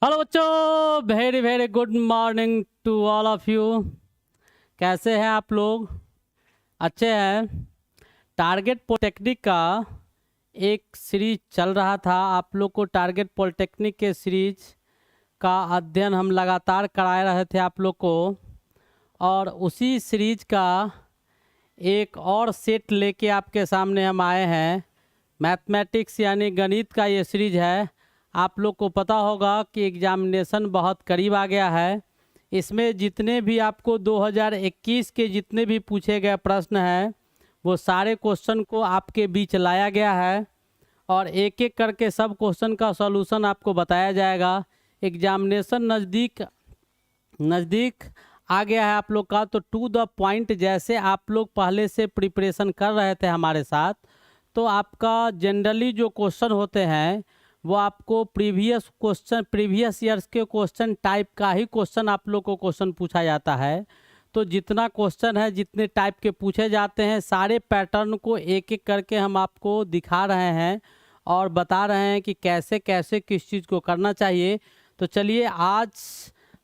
Hello बच्चों, very very good morning to all of you. कैसे हैं आप लोग? अच्छे हैं? टारगेट पॉलिटेक्निक का एक सीरीज चल रहा था। आप लोग को टारगेट पॉलिटेक्निक के सीरीज का अध्ययन हम लगातार कराए रहे थे आप लोग को, और उसी सीरीज का एक और सेट लेके आपके सामने हम आए हैं। मैथमेटिक्स यानी गणित का ये सीरीज है। आप लोग को पता होगा कि एग्जामिनेशन बहुत करीब आ गया है। इसमें जितने भी आपको 2021 के जितने भी पूछे गए प्रश्न हैं वो सारे क्वेश्चन को आपके बीच लाया गया है, और एक एक करके सब क्वेश्चन का सॉल्यूशन आपको बताया जाएगा। एग्जामिनेशन नज़दीक नज़दीक आ गया है आप लोग का, तो टू द पॉइंट जैसे आप लोग पहले से प्रिपरेशन कर रहे थे हमारे साथ, तो आपका जनरली जो क्वेश्चन होते हैं वो आपको प्रीवियस ईयर्स के क्वेश्चन टाइप का ही क्वेश्चन आप लोग को क्वेश्चन पूछा जाता है। तो जितना क्वेश्चन है, जितने टाइप के पूछे जाते हैं, सारे पैटर्न को एक एक करके हम आपको दिखा रहे हैं और बता रहे हैं कि कैसे कैसे किस चीज़ को करना चाहिए। तो चलिए, आज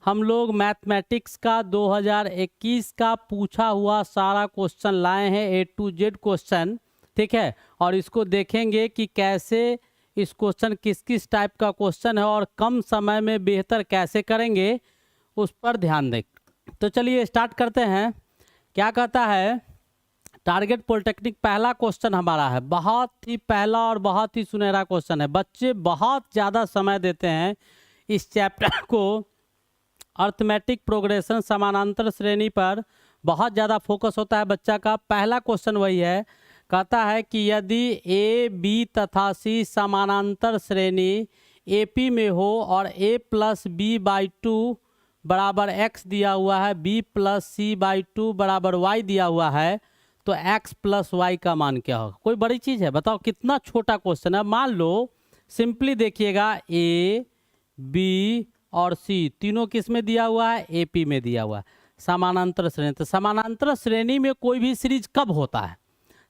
हम लोग मैथमेटिक्स का 2021 का पूछा हुआ सारा क्वेश्चन लाए हैं, A to Z क्वेश्चन, ठीक है। और इसको देखेंगे कि कैसे इस क्वेश्चन किस किस टाइप का क्वेश्चन है और कम समय में बेहतर कैसे करेंगे, उस पर ध्यान दें। तो चलिए स्टार्ट करते हैं। क्या कहता है टारगेट पॉलिटेक्निक? पहला क्वेश्चन हमारा है, बहुत ही पहला और बहुत ही सुनहरा क्वेश्चन है। बच्चे बहुत ज़्यादा समय देते हैं इस चैप्टर को, अर्थमेटिक प्रोग्रेशन समानांतर श्रेणी पर बहुत ज़्यादा फोकस होता है बच्चा का। पहला क्वेश्चन वही है, कहता है कि यदि ए बी तथा सी समानांतर श्रेणी AP में हो और A प्लस बी बाई 2 बराबर x दिया हुआ है, B प्लस सी बाई 2 बराबर y दिया हुआ है, तो x प्लस वाई का मान क्या होगा? कोई बड़ी चीज़ है? बताओ, कितना छोटा क्वेश्चन है। मान लो सिंपली देखिएगा, A B और C तीनों किस में दिया हुआ है? AP में दिया हुआ है। समानांतर श्रेणी, तो समानांतर श्रेणी में कोई भी सीरीज कब होता है?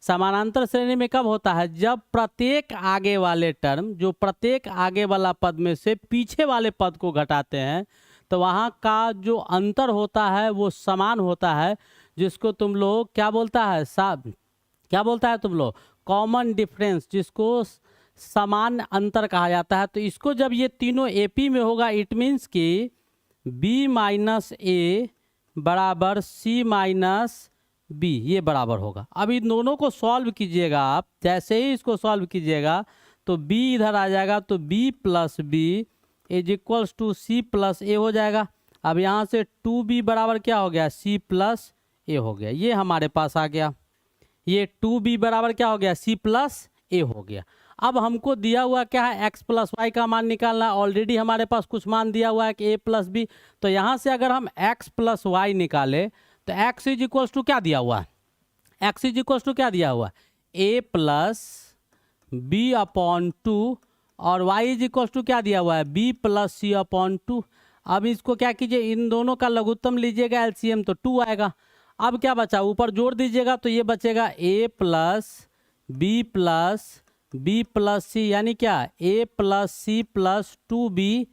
समानांतर श्रेणी में कब होता है? जब प्रत्येक आगे वाले टर्म, जो प्रत्येक आगे वाला पद में से पीछे वाले पद को घटाते हैं, तो वहाँ का जो अंतर होता है वो समान होता है, जिसको तुम लोग क्या बोलता है? क्या बोलता है तुम लोग? कॉमन डिफरेंस, जिसको समान अंतर कहा जाता है। तो इसको जब ये तीनों AP में होगा, इट मीन्स कि B माइनस A बराबर C माइनस B, ये बराबर होगा। अब इन दोनों को सॉल्व कीजिएगा आप। जैसे ही इसको सॉल्व कीजिएगा तो B इधर आ जाएगा, तो B plus B is equals to C plus A हो जाएगा। अब यहाँ से 2B बराबर क्या हो गया? C प्लस A हो गया। ये हमारे पास आ गया। ये 2B बराबर क्या हो गया? C प्लस A हो गया। अब हमको दिया हुआ क्या है? x प्लस वाई का मान निकालना है। ऑलरेडी हमारे पास कुछ मान दिया हुआ है कि A प्लस बी, तो यहाँ से अगर हम x प्लस वाई निकाले तो x इज इक्वल्स टू क्या दिया हुआ है? x इज इक्वल्स टू क्या दिया हुआ है? A प्लस बी अपॉन 2, और y इज इक्वल्स टू क्या दिया हुआ है? B प्लस सी अपॉन 2। अब इसको क्या कीजिए, इन दोनों का लघुत्तम लीजिएगा, LCM, तो 2 आएगा। अब क्या बचा? ऊपर जोड़ दीजिएगा, तो ये बचेगा A plus B plus B plus C, यानी क्या? A plus C plus 2B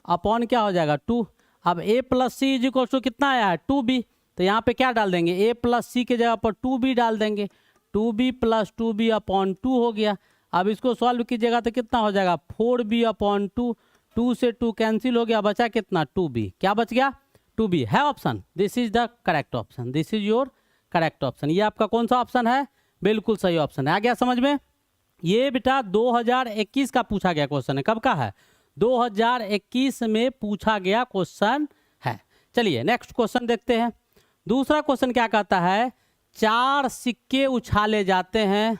upon क्या हो जाएगा? 2। अब A plus C is equal to कितना आया है? 2B। तो यहाँ पे क्या डाल देंगे? A प्लस सी के जगह पर 2B डाल देंगे। 2B प्लस 2B अपॉन 2 हो गया। अब इसको सॉल्व कीजिएगा तो कितना हो जाएगा? 4B upon 2। 2 से 2 कैंसिल हो गया, बचा कितना? 2B। क्या बच गया? 2B है option. This is the correct option, this is your correct option. ये आपका कौन सा ऑप्शन है? बिल्कुल सही ऑप्शन है। आ गया समझ में? ये बेटा 2021 का पूछा गया क्वेश्चन है। कब का है? 2021 में पूछा गया क्वेश्चन है। चलिए नेक्स्ट क्वेश्चन देखते हैं। दूसरा क्वेश्चन क्या कहता है? 4 सिक्के उछाले जाते हैं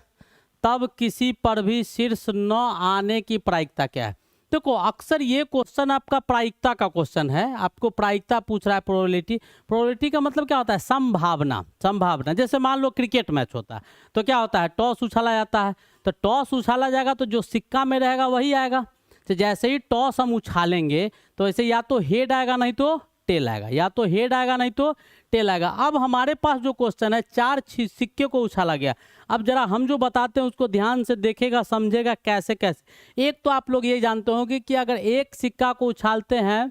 तब किसी पर भी शीर्ष न आने की प्रायिकता क्या है? देखो, अक्सर ये क्वेश्चन आपका प्रायिकता का क्वेश्चन है। आपको प्रायिकता पूछ रहा है, प्रोबेबिलिटी। प्रोबेबिलिटी का मतलब क्या होता है? संभावना। संभावना, जैसे मान लो क्रिकेट मैच होता है तो क्या होता है? टॉस उछाला जाता है, तो टॉस उछाला जाएगा तो जो सिक्का में रहेगा वही आएगा। तो जैसे ही टॉस हम उछालेंगे तो ऐसे या तो हेड आएगा नहीं तो टेल आएगा, या तो हेड आएगा नहीं तो टेल आएगा। अब हमारे पास जो क्वेश्चन है, 4 सिक्के को उछाला गया। अब जरा हम जो बताते हैं उसको ध्यान से देखेगा, समझेगा कैसे कैसे। एक तो आप लोग ये जानते होंगे कि अगर एक सिक्का को उछालते हैं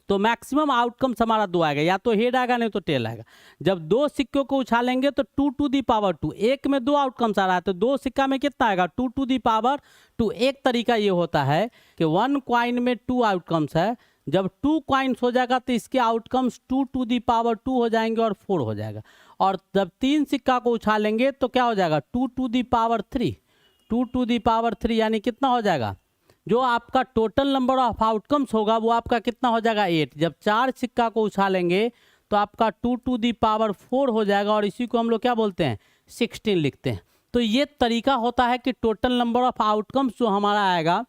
तो मैक्सिमम आउटकम्स हमारा 2 आएगा, या तो हेड आएगा नहीं तो टेल आएगा। जब 2 सिक्कों को उछालेंगे तो 2 टू दी पावर 2, एक में 2 आउटकम्स आ रहा है तो 2 सिक्का में कितना आएगा, 2 टू दी पावर 2। एक तरीका ये होता है कि 1 कॉइन में 2 आउटकम्स है, जब 2 कॉइन्स हो जाएगा तो इसके आउटकम्स 2 टू दी पावर 2 हो जाएंगे और 4 हो जाएगा। और जब 3 सिक्का को उछालेंगे तो क्या हो जाएगा, 2 to the power 3, 2 to the power 3, यानी कितना हो जाएगा, जो आपका टोटल नंबर ऑफ आउटकम्स होगा वो आपका कितना हो जाएगा, 8। जब 4 सिक्का को उछालेंगे तो आपका 2 टू दी पावर 4 हो जाएगा, और इसी को हम लोग क्या बोलते हैं, 16 लिखते हैं। तो ये तरीका होता है कि टोटल नंबर ऑफ आउटकम्स जो हमारा आएगा,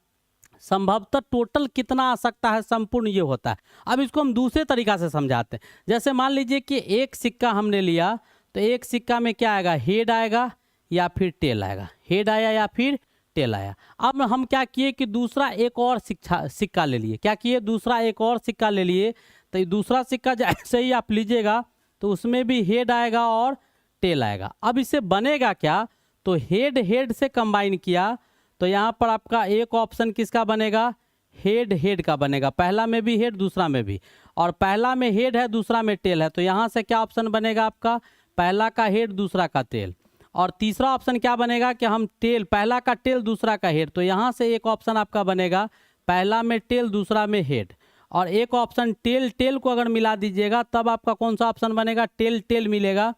संभवतः टोटल कितना आ सकता है, संपूर्ण ये होता है। अब इसको हम दूसरे तरीका से समझाते हैं। जैसे मान लीजिए कि एक सिक्का हमने लिया, तो एक सिक्का में क्या आएगा, हेड आएगा या फिर टेल आएगा, हेड आया या फिर टेल आया। अब हम क्या किए कि दूसरा एक और सिक्का ले लिए, क्या किए, दूसरा एक और सिक्का ले लिए। तो ये दूसरा सिक्का जैसे ही आप लीजिएगा तो उसमें भी हेड आएगा और टेल आएगा। अब इससे बनेगा क्या, तो हेड हेड से कंबाइन किया तो यहाँ पर आपका एक ऑप्शन किसका बनेगा, हेड हेड का बनेगा। पहला में भी हेड, दूसरा में भी, और पहला में हेड है दूसरा में टेल है, तो यहाँ से क्या ऑप्शन बनेगा आपका, पहला का हेड दूसरा का टेल। और तीसरा ऑप्शन क्या बनेगा कि हम टेल, पहला का टेल दूसरा का हेड, तो यहाँ से एक ऑप्शन आपका बनेगा पहला में टेल दूसरा में हेड, और एक ऑप्शन टेल टेल को अगर मिला दीजिएगा तब आपका कौन सा ऑप्शन बनेगा, टेल टेल मिलेगा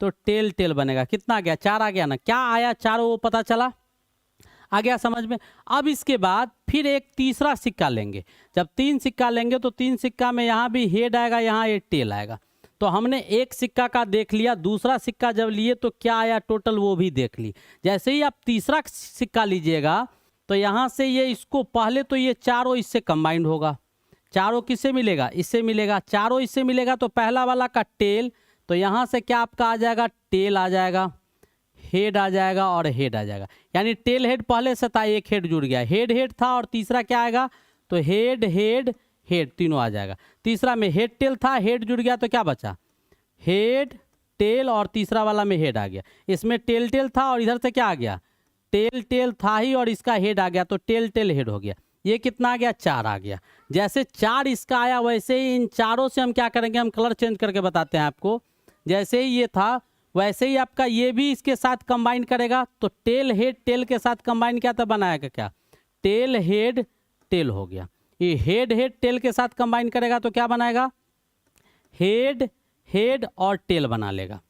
तो टेल टेल बनेगा। कितना आ गया, 4 आ गया ना, क्या आया, 4 वो पता चला, आ गया समझ में। अब इसके बाद फिर एक तीसरा सिक्का लेंगे, जब 3 सिक्का लेंगे तो 3 सिक्का में यहाँ भी हेड आएगा, यहाँ ये टेल आएगा। तो हमने एक सिक्का का देख लिया, दूसरा सिक्का जब लिए तो क्या आया टोटल वो भी देख ली। जैसे ही आप तीसरा सिक्का लीजिएगा तो यहाँ से ये इसको पहले तो ये चारों इससे कंबाइंड होगा, चारों किससे मिलेगा, इससे मिलेगा, चारों इससे मिलेगा तो पहला वाला का टेल, तो यहाँ से क्या आपका आ जाएगा, टेल आ जाएगा, हेड आ जाएगा और हेड आ जाएगा। यानी टेल हेड पहले से था, एक हेड जुड़ गया, हेड हेड था और तीसरा क्या आएगा, तो हेड हेड हेड तीनों आ जाएगा। तीसरा में हेड टेल था, हेड जुड़ गया तो क्या बचा, हेड टेल, और तीसरा वाला में हेड आ गया। इसमें टेल टेल था और इधर से क्या आ गया, टेल टेल था ही और इसका हेड आ गया, तो टेल टेल हेड हो गया। ये कितना आ गया, 4 आ गया। जैसे 4 इसका आया वैसे ही इन चारों से हम क्या करेंगे, हम कलर चेंज करके बताते हैं आपको। जैसे ही ये था वैसे ही आपका ये भी इसके साथ कंबाइन करेगा, तो टेल हेड टेल के साथ कंबाइन किया तो बनाएगा क्या, टेल हेड टेल हो गया। ये हेड हेड टेल के साथ कंबाइन करेगा तो क्या बनाएगा, हेड हेड और टेल बना लेगा।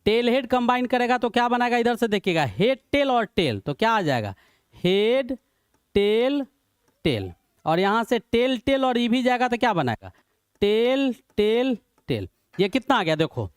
टेल हेड कंबाइन करेगा तो क्या बनाएगा, इधर से देखिएगा, हेड टेल और टेल, तो क्या आ जाएगा, हेड टेल टेल, और यहाँ से टेल टेल और ये भी जाएगा तो क्या बनाएगा, टेल टेल टेल। ये कितना आ गया, देखो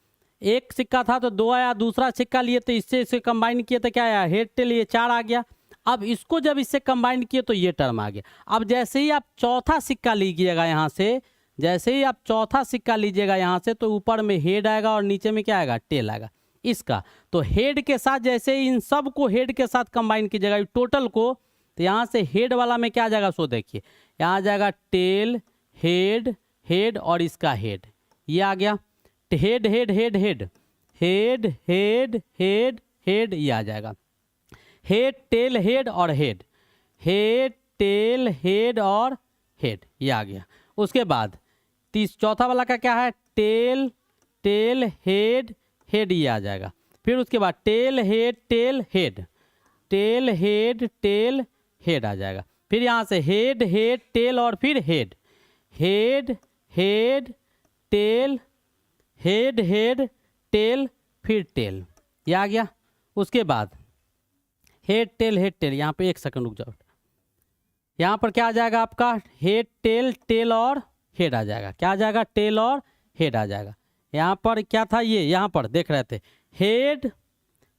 एक सिक्का था तो 2 आया, दूसरा सिक्का लिए तो इससे कंबाइन किए तो क्या आया, हेड टेल, ये 4 आ गया। अब इसको जब इससे कंबाइन किए तो ये टर्म आ गया। अब जैसे ही आप चौथा सिक्का लीजिएगा यहाँ से, जैसे ही आप चौथा सिक्का लीजिएगा यहाँ से, तो ऊपर में हेड आएगा और नीचे में क्या आएगा, टेल आएगा इसका। तो हेड के साथ जैसे ही इन सब को हेड के साथ कंबाइन कीजिएगा टोटल को, तो यहाँ से हेड वाला में क्या आ जाएगा, सो देखिए यहाँ आ जाएगा टेल हेड हेड और इसका हेड, ये आ गया head head head head head head head head, ये आ जाएगा हेड टेल हेड और हेड, हेड टेल हेड और हेड, ये आ गया। उसके बाद चौथा वाला का क्या है, टेल टेल हेड हेड, ये आ जाएगा। फिर उसके बाद tail head tail head, tail head tail head आ जाएगा। फिर यहाँ से हेड हेड टेल और फिर head, head head tail head head tail फिर टेल, ये आ गया। उसके बाद हेड टेल, यहाँ पे एक सेकंड रुक जाओ, यहाँ पर क्या आ जाएगा आपका, हेड टेल टेल और हेड आ जाएगा, क्या आ जाएगा, टेल और हेड आ जाएगा। यहाँ पर क्या था, ये यहाँ पर देख रहे थे head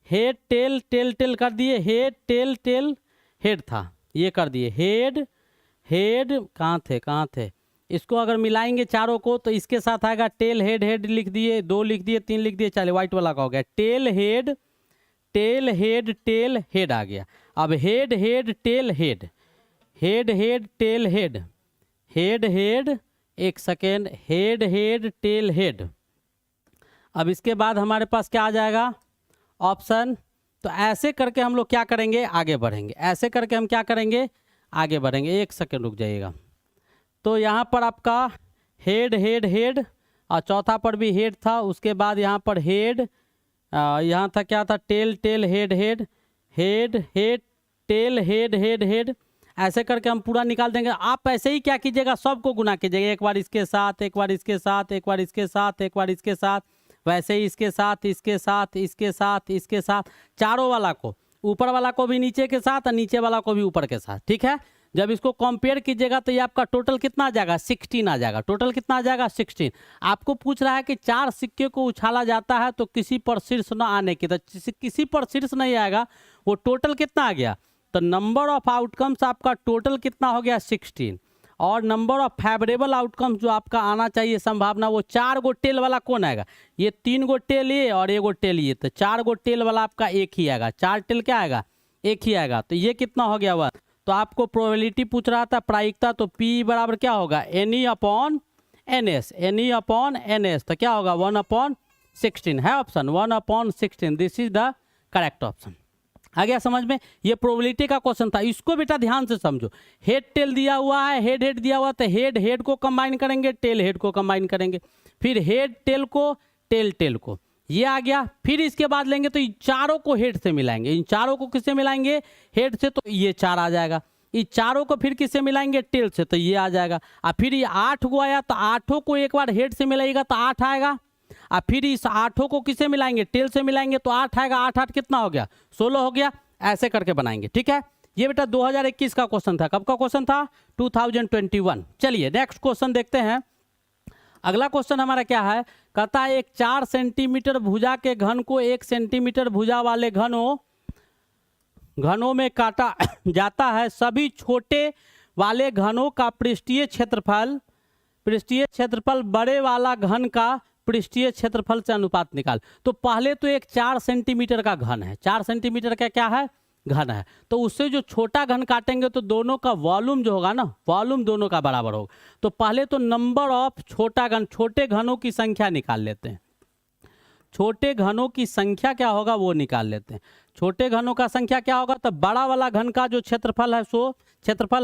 head tail tail tail कर दिए, हेड टेल टेल हेड था, ये कर दिए हेड हेड, कहाँ थे, इसको अगर मिलाएंगे चारों को तो इसके साथ आएगा टेल हेड हेड, लिख दिए 2 लिख दिए 3 लिख दिए, चलिए व्हाइट वाला का हो गया टेल हेड टेल हेड आ गया। अब head head tail head, head head tail head, head head एक second, head head tail head. अब इसके बाद हमारे पास क्या आ जाएगा ऑप्शन। तो ऐसे करके हम लोग क्या करेंगे, आगे बढ़ेंगे। ऐसे करके हम क्या करेंगे, आगे बढ़ेंगे। एक सेकेंड रुक जाइएगा। तो यहाँ पर आपका हेड हेड हेड और चौथा पर भी हेड था। उसके बाद यहाँ पर हेड, यहाँ था क्या था, tail tail head head head head tail head head head. ऐसे करके हम पूरा निकाल देंगे। आप ऐसे ही क्या कीजिएगा, सबको गुना कीजिएगा, एक बार इसके साथ, एक बार इसके साथ, एक बार इसके साथ, एक बार इसके साथ, वैसे ही इसके साथ, इसके साथ, इसके साथ, इसके साथ, चारों वाला को, ऊपर वाला को भी नीचे के साथ और नीचे वाला को भी ऊपर के साथ। ठीक है, जब इसको कंपेयर कीजिएगा तो ये आपका टोटल कितना आ जाएगा, 16 आ जाएगा। टोटल कितना आ जाएगा, 16। आपको पूछ रहा है कि 4 सिक्के को उछाला जाता है तो किसी पर शीर्ष न आने की, तो किसी पर शीर्ष नहीं आएगा, वो टोटल कितना आ गया। तो नंबर ऑफ आउटकम्स आपका टोटल कितना हो गया, 16। और नंबर ऑफ फेवरेबल आउटकम्स जो आपका आना चाहिए संभावना, वो 4 गो टेल वाला कौन आएगा, ये 3 गो टेल ये और 1 गो टेल ये, तो 4 गो टेल वाला आपका एक ही आएगा। 4 टेल क्या आएगा, एक ही आएगा। तो ये कितना हो गया हुआ। तो आपको प्रोबेबिलिटी पूछ रहा था, प्रायिकता, तो P बराबर क्या होगा, NE upon NS, NE upon NS। तो क्या होगा 1/16 है option, 1/16। This is the correct option. आ गया समझ में। ये प्रोबेबिलिटी का क्वेश्चन था, इसको बेटा ध्यान से समझो। हेड टेल दिया हुआ है, हेड हेड दिया हुआ, तो हेड हेड को कंबाइन करेंगे, टेल हेड को कंबाइन करेंगे, फिर हेड टेल को, टेल टेल को, ये आ गया। फिर इसके बाद लेंगे तो इन चारों को हेड से मिलाएंगे। इन चारों को किससे मिलाएंगे, हेड से, तो ये 4 आ जाएगा। इस चारों को फिर किससे मिलाएंगे, टेल से, तो ये आ जाएगा। और फिर ये 8 गो आया, तो 8 को एक बार हेड से मिलाएगा तो 8 आएगा। और फिर इस 8 को किससे मिलाएंगे, टेल से मिलाएंगे तो 8 आएगा। 8 8 कितना हो गया, 16 हो गया। ऐसे करके बनाएंगे। ठीक है, ये बेटा 2021 का क्वेश्चन था। कब का क्वेश्चन था, 2021। चलिए नेक्स्ट क्वेश्चन देखते हैं। अगला क्वेश्चन हमारा क्या है, कहता है एक 4 सेंटीमीटर भुजा के घन को 1 सेंटीमीटर भुजा वाले घनों में काटा जाता है। सभी छोटे वाले घनों का पृष्ठीय क्षेत्रफल बड़े वाला घन का पृष्ठीय क्षेत्रफल से अनुपात निकाल। तो पहले तो एक 4 सेंटीमीटर का घन है, 4 सेंटीमीटर का क्या है, घन है। तो उससे जो छोटा घन काटेंगे तो दोनों का वॉल्यूम जो होगा ना, वॉल्यूम दोनों का बराबर होगा। तो पहले तो नंबर ऑफ छोटा घन, छोटे घनों की संख्या निकाल लेते हैं। छोटे घनों की संख्या क्या होगा वो निकाल लेते हैं। छोटे घनों का संख्या क्या होगा, तो बड़ा वाला घन का जो क्षेत्रफल है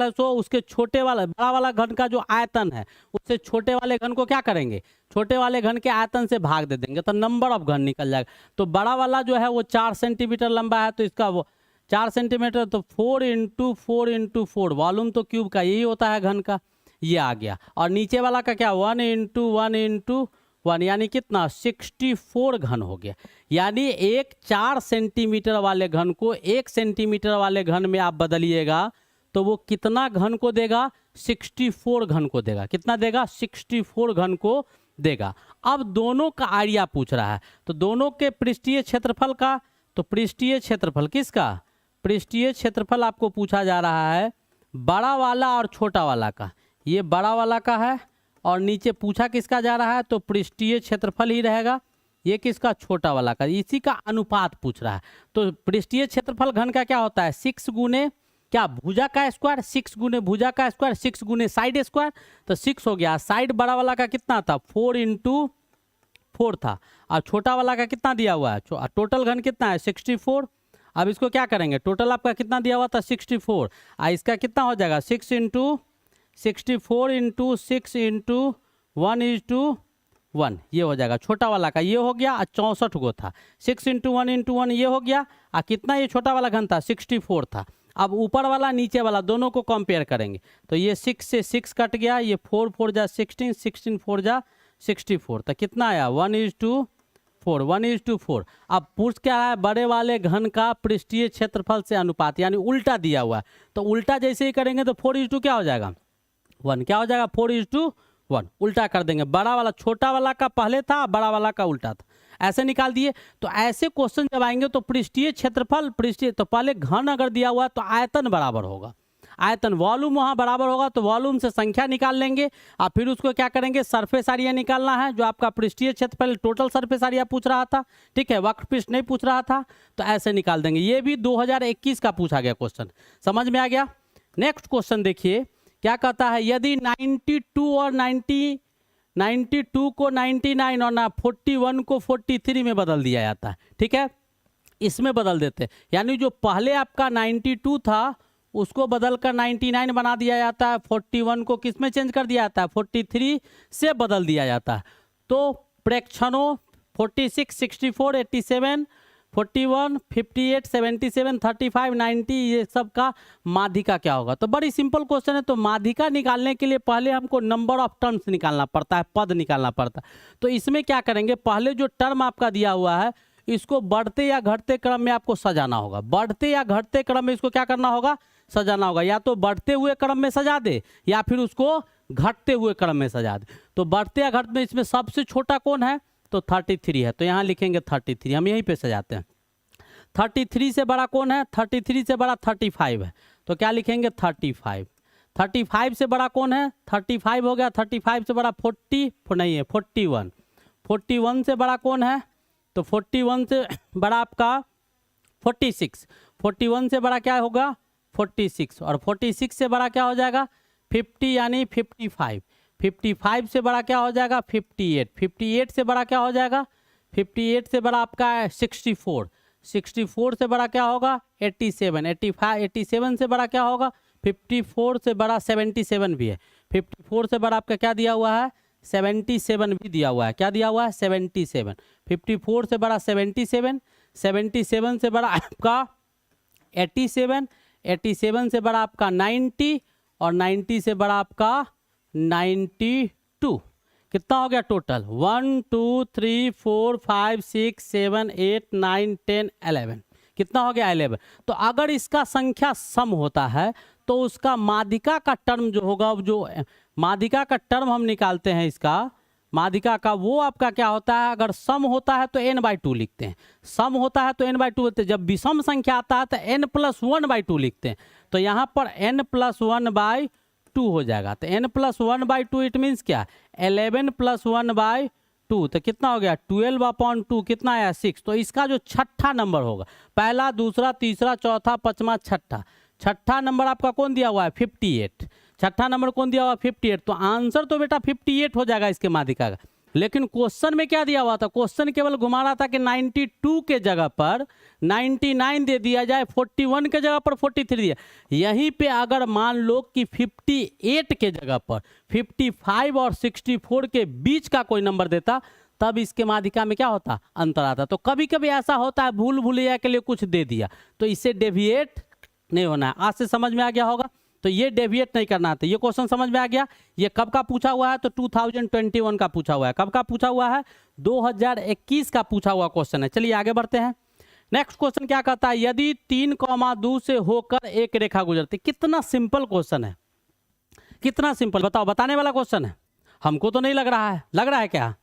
सो उसके छोटे वाला, बड़ा वाला घन का जो आयतन है उससे छोटे वाले घन को क्या करेंगे, छोटे वाले घन के आयतन से भाग दे देंगे, तो नंबर ऑफ घन निकल जाएगा। तो बड़ा वाला जो है वो 4 सेंटीमीटर लंबा है, तो इसका वो 4 सेंटीमीटर, तो 4 × 4 × 4, वॉल्यूम तो क्यूब का यही होता है घन का, ये आ गया। और नीचे वाला का क्या, 1 × 1 × 1, यानी कितना, 64 घन हो गया। यानी एक 4 सेंटीमीटर वाले घन को 1 सेंटीमीटर वाले घन में आप बदलिएगा तो वो कितना घन को देगा, 64 घन को देगा। कितना देगा, 64 घन को देगा। अब दोनों का आइडिया पूछ रहा है, तो दोनों के पृष्ठीय क्षेत्रफल का, तो पृष्ठीय क्षेत्रफल किसका, पृष्ठीय क्षेत्रफल आपको पूछा जा रहा है बड़ा वाला और छोटा वाला का। ये बड़ा वाला का है और नीचे पूछा किसका जा रहा है, तो पृष्ठीय क्षेत्रफल ही रहेगा। ये किसका, छोटा वाला का, इसी का अनुपात पूछ रहा है। तो पृष्ठीय क्षेत्रफल घन का क्या होता है, 6 गुने क्या, भुजा का स्क्वायर, 6 गुने भुजा का स्क्वायर, 6 गुने साइड स्क्वायर, तो 6 हो गया। साइड बड़ा वाला का कितना था, 4 × 4 था, और छोटा वाला का कितना दिया हुआ है, टोटल घन कितना है, 64। अब इसको क्या करेंगे, टोटल आपका कितना दिया हुआ था, 64, इसका कितना हो जाएगा, 6 × 64 × 6 × 1:1, ये हो जाएगा। छोटा वाला का ये हो गया, 64 गो था, 6 × 1 ये हो गया। कितना ये छोटा वाला घन था, 64 था। अब ऊपर वाला नीचे वाला दोनों को कंपेयर करेंगे, तो ये 6 से 6 कट गया, ये 4 4 जा 16, 16 4 जा 64, तो कितना आया, 1:4, 1:4। अब पूछ क्या है, बड़े वाले घन का पृष्ठीय क्षेत्रफल से अनुपात, यानी उल्टा दिया हुआ है। तो उल्टा जैसे ही करेंगे तो 4:2 क्या हो जाएगा, 1, क्या हो जाएगा, 4:1, उल्टा कर देंगे। बड़ा वाला छोटा वाला का पहले था, बड़ा वाला का उल्टा था, ऐसे निकाल दिए। तो ऐसे क्वेश्चन जब आएंगे तो पृष्ठीय क्षेत्रफल, पृष्ठीय, तो पहले घन अगर दिया हुआ है तो आयतन बराबर होगा, आयतन, वॉल्यूम वहाँ बराबर होगा, तो वॉल्यूम से संख्या निकाल लेंगे और फिर उसको क्या करेंगे, सरफेस एरिया निकालना है, जो आपका पृष्ठीय क्षेत्रफल टोटल सरफेस एरिया पूछ रहा था, ठीक है, वक्रपृष्ठ नहीं पूछ रहा था, तो ऐसे निकाल देंगे। ये भी 2021 का पूछा गया क्वेश्चन, समझ में आ गया। नेक्स्ट क्वेश्चन देखिए, क्या कहता है, यदि 92 और 92 को 99 और 41 को 43 में बदल दिया जाता है, ठीक है, इसमें बदल देते हैं। यानी जो पहले आपका 92 था उसको बदल कर 99 बना दिया जाता है, 41 को किस में चेंज कर दिया जाता है, 43 से बदल दिया जाता है। तो प्रेक्षणों 46, 64, 87, 41, 58, 77, 35, 90 ये सब का माध्यिका क्या होगा। तो बड़ी सिंपल क्वेश्चन है। तो माध्यिका निकालने के लिए पहले हमको नंबर ऑफ टर्म्स निकालना पड़ता है, पद निकालना पड़ता है। तो इसमें क्या करेंगे, पहले जो टर्म आपका दिया हुआ है इसको बढ़ते या घटते क्रम में आपको सजाना होगा। बढ़ते या घटते क्रम में इसको क्या करना होगा, सजाना होगा। या तो बढ़ते हुए क्रम में सजा दे या फिर उसको घटते हुए क्रम में सजा दे। तो बढ़ते या घटते में इसमें सबसे छोटा कौन है, तो 33 है। तो यहाँ लिखेंगे 33, हम यहीं पे सजाते हैं। 33 से बड़ा कौन है, 33 से बड़ा 35 है। तो क्या लिखेंगे 35। 35 से बड़ा कौन है, 35 हो गया। 35 से बड़ा 40 नहीं है 41। 41 से बड़ा कौन है, तो 41 से बड़ा आपका 46। 41 से बड़ा क्या होगा 46। और 46 से बड़ा क्या हो जाएगा 50 यानी 55। 55 से बड़ा क्या हो जाएगा 58। 58 से बड़ा क्या हो जाएगा 58 से बड़ा आपका 64। 64 से बड़ा क्या होगा 87। 87 से बड़ा क्या होगा 54 से बड़ा 77 भी है। 54 से बड़ा आपका क्या दिया हुआ है 77 भी दिया हुआ है। क्या दिया हुआ है 77। 54 से बड़ा 77। 77 से बड़ा आपका 87। 87 से बड़ा आपका 90 और 90 से बड़ा आपका 92। कितना हो गया टोटल 1 2 3 4 5 6 7 8 9 10 11। कितना हो गया 11। तो अगर इसका संख्या सम होता है तो उसका माध्यिका का टर्म जो होगा, जो माध्यिका का टर्म हम निकालते हैं इसका माध्यिका का, वो आपका क्या होता है, अगर सम होता है तो n/2 लिखते हैं। सम होता है तो n/2 होते हैं। जब विषम संख्या आता है तो n+1/2 लिखते हैं। तो यहाँ पर n+1/2 हो जाएगा। तो n+1/2 इट मीन्स क्या 11 + 1/2। तो कितना हो गया 12/2। कितना आया 6। तो इसका जो छठा नंबर होगा, पहला दूसरा तीसरा चौथा पांचवा छठा, छठा नंबर आपका कौन दिया हुआ है 58। छठा नंबर कौन दिया हुआ 58। तो आंसर तो बेटा 58 हो जाएगा इसके माध्यिका का। लेकिन क्वेश्चन में क्या दिया हुआ था, क्वेश्चन केवल घुमा रहा था कि 92 के जगह पर 99 दे दिया जाए, 41 के जगह पर 43 दिया। यहीं पे अगर मान लो कि 58 के जगह पर 55 और 64 के बीच का कोई नंबर देता, तब इसके माध्यिका में क्या होता अंतर आता। तो कभी कभी ऐसा होता है भूल भुलैया के लिए कुछ दे दिया, तो इससे डेविएट नहीं होना है। आज से समझ में आ गया होगा। तो ये डेविएट नहीं करना था। ये क्वेश्चन समझ में आ गया। ये कब का पूछा हुआ है, तो 2021 का पूछा हुआ है। कब का पूछा हुआ है 2021 का पूछा हुआ क्वेश्चन है। चलिए आगे बढ़ते हैं। नेक्स्ट क्वेश्चन क्या कहता है, यदि 3,2 से होकर एक रेखा गुजरती। कितना सिंपल क्वेश्चन है, कितना सिंपल बताओ। बताने वाला क्वेश्चन है, हमको तो नहीं लग रहा है। लग रहा है क्या,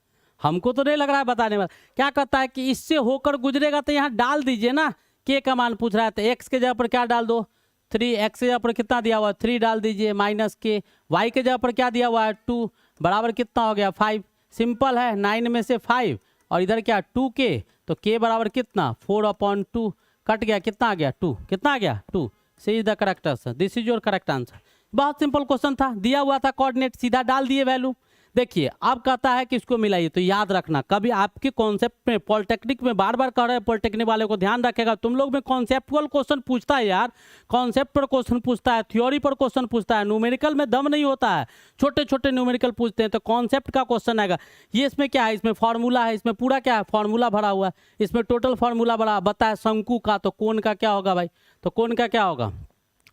हमको तो नहीं लग रहा है बताने वाला। क्या कहता है कि इससे होकर गुजरेगा, तो यहाँ डाल दीजिए ना, के का मान पूछ रहा है। तो एक्स के जगह पर क्या डाल दो 3, एक्स के जगह पर कितना दिया हुआ है 3 डाल दीजिए, माइनस के, वाई के जगह पर क्या दिया हुआ है 2 बराबर कितना हो गया 5। सिंपल है, 9 में से 5 और इधर क्या 2 के, तो के बराबर कितना 4/2 कट गया, कितना आ गया 2। कितना आ गया 2। C is the correct answer, this is your correct answer. बहुत सिंपल क्वेश्चन था, दिया हुआ था कोऑर्डिनेट, सीधा डाल दिए वैल्यू। देखिए अब कहता है कि इसको मिलाइए। तो याद रखना, कभी आपके कॉन्सेप्ट में पॉलिटेक्निक में बार बार कह रहे हैं, पॉलिटेक्निक वाले को ध्यान रखेगा, तुम लोग में कॉन्सेप्चुअल क्वेश्चन पूछता है यार, कॉन्सेप्ट पर क्वेश्चन पूछता है, थ्योरी पर क्वेश्चन पूछता है, न्यूमेरिकल में दम नहीं होता है, छोटे छोटे न्यूमेरिकल पूछते हैं। तो कॉन्सेप्ट का क्वेश्चन आएगा। ये इसमें क्या है, इसमें फॉर्मूला है, इसमें पूरा क्या है फॉर्मूला भरा हुआ है, इसमें टोटल फॉर्मूला भरा बताया शंकु का। तो कोण का क्या होगा भाई, तो कोण का क्या होगा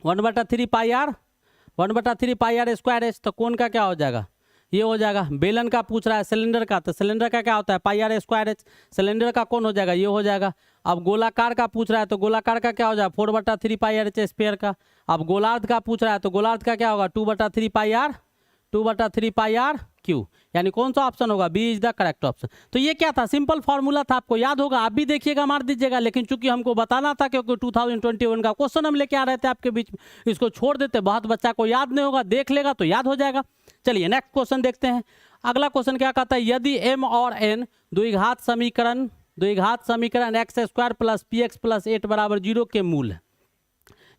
1/3 πr 1/3 πr स्क्वायर एच। तो कोण का क्या हो जाएगा, ये हो जाएगा। बेलन का पूछ रहा है, सिलेंडर का, तो सिलेंडर का क्या होता है πr स्क्वायर एच। सिलेंडर का कौन हो जाएगा, ये हो जाएगा। अब गोलाकार का पूछ रहा है, तो गोलाकार का क्या हो जाएगा 4/3 πr एच स्क्वायर का। अब गोलार्ध का पूछ रहा है, तो गोलार्ध का क्या होगा 2/3 πr क्यू। यानी कौन सा ऑप्शन होगा, B is the correct option. तो ये क्या था, सिंपल फॉर्मूला था, आपको याद होगा, आप भी देखिएगा मार दीजिएगा। लेकिन चूंकि हमको बताना था, क्योंकि 2021 का क्वेश्चन हम लेके आ रहे थे आपके बीच में, इसको छोड़ देते, बहुत बच्चा को याद नहीं होगा, देख लेगा तो याद हो जाएगा। चलिए नेक्स्ट क्वेश्चन देखते हैं। अगला क्वेश्चन क्या कहता है, यदि m और n द्विघात समीकरण x² + px + 8 = 0 के मूल है।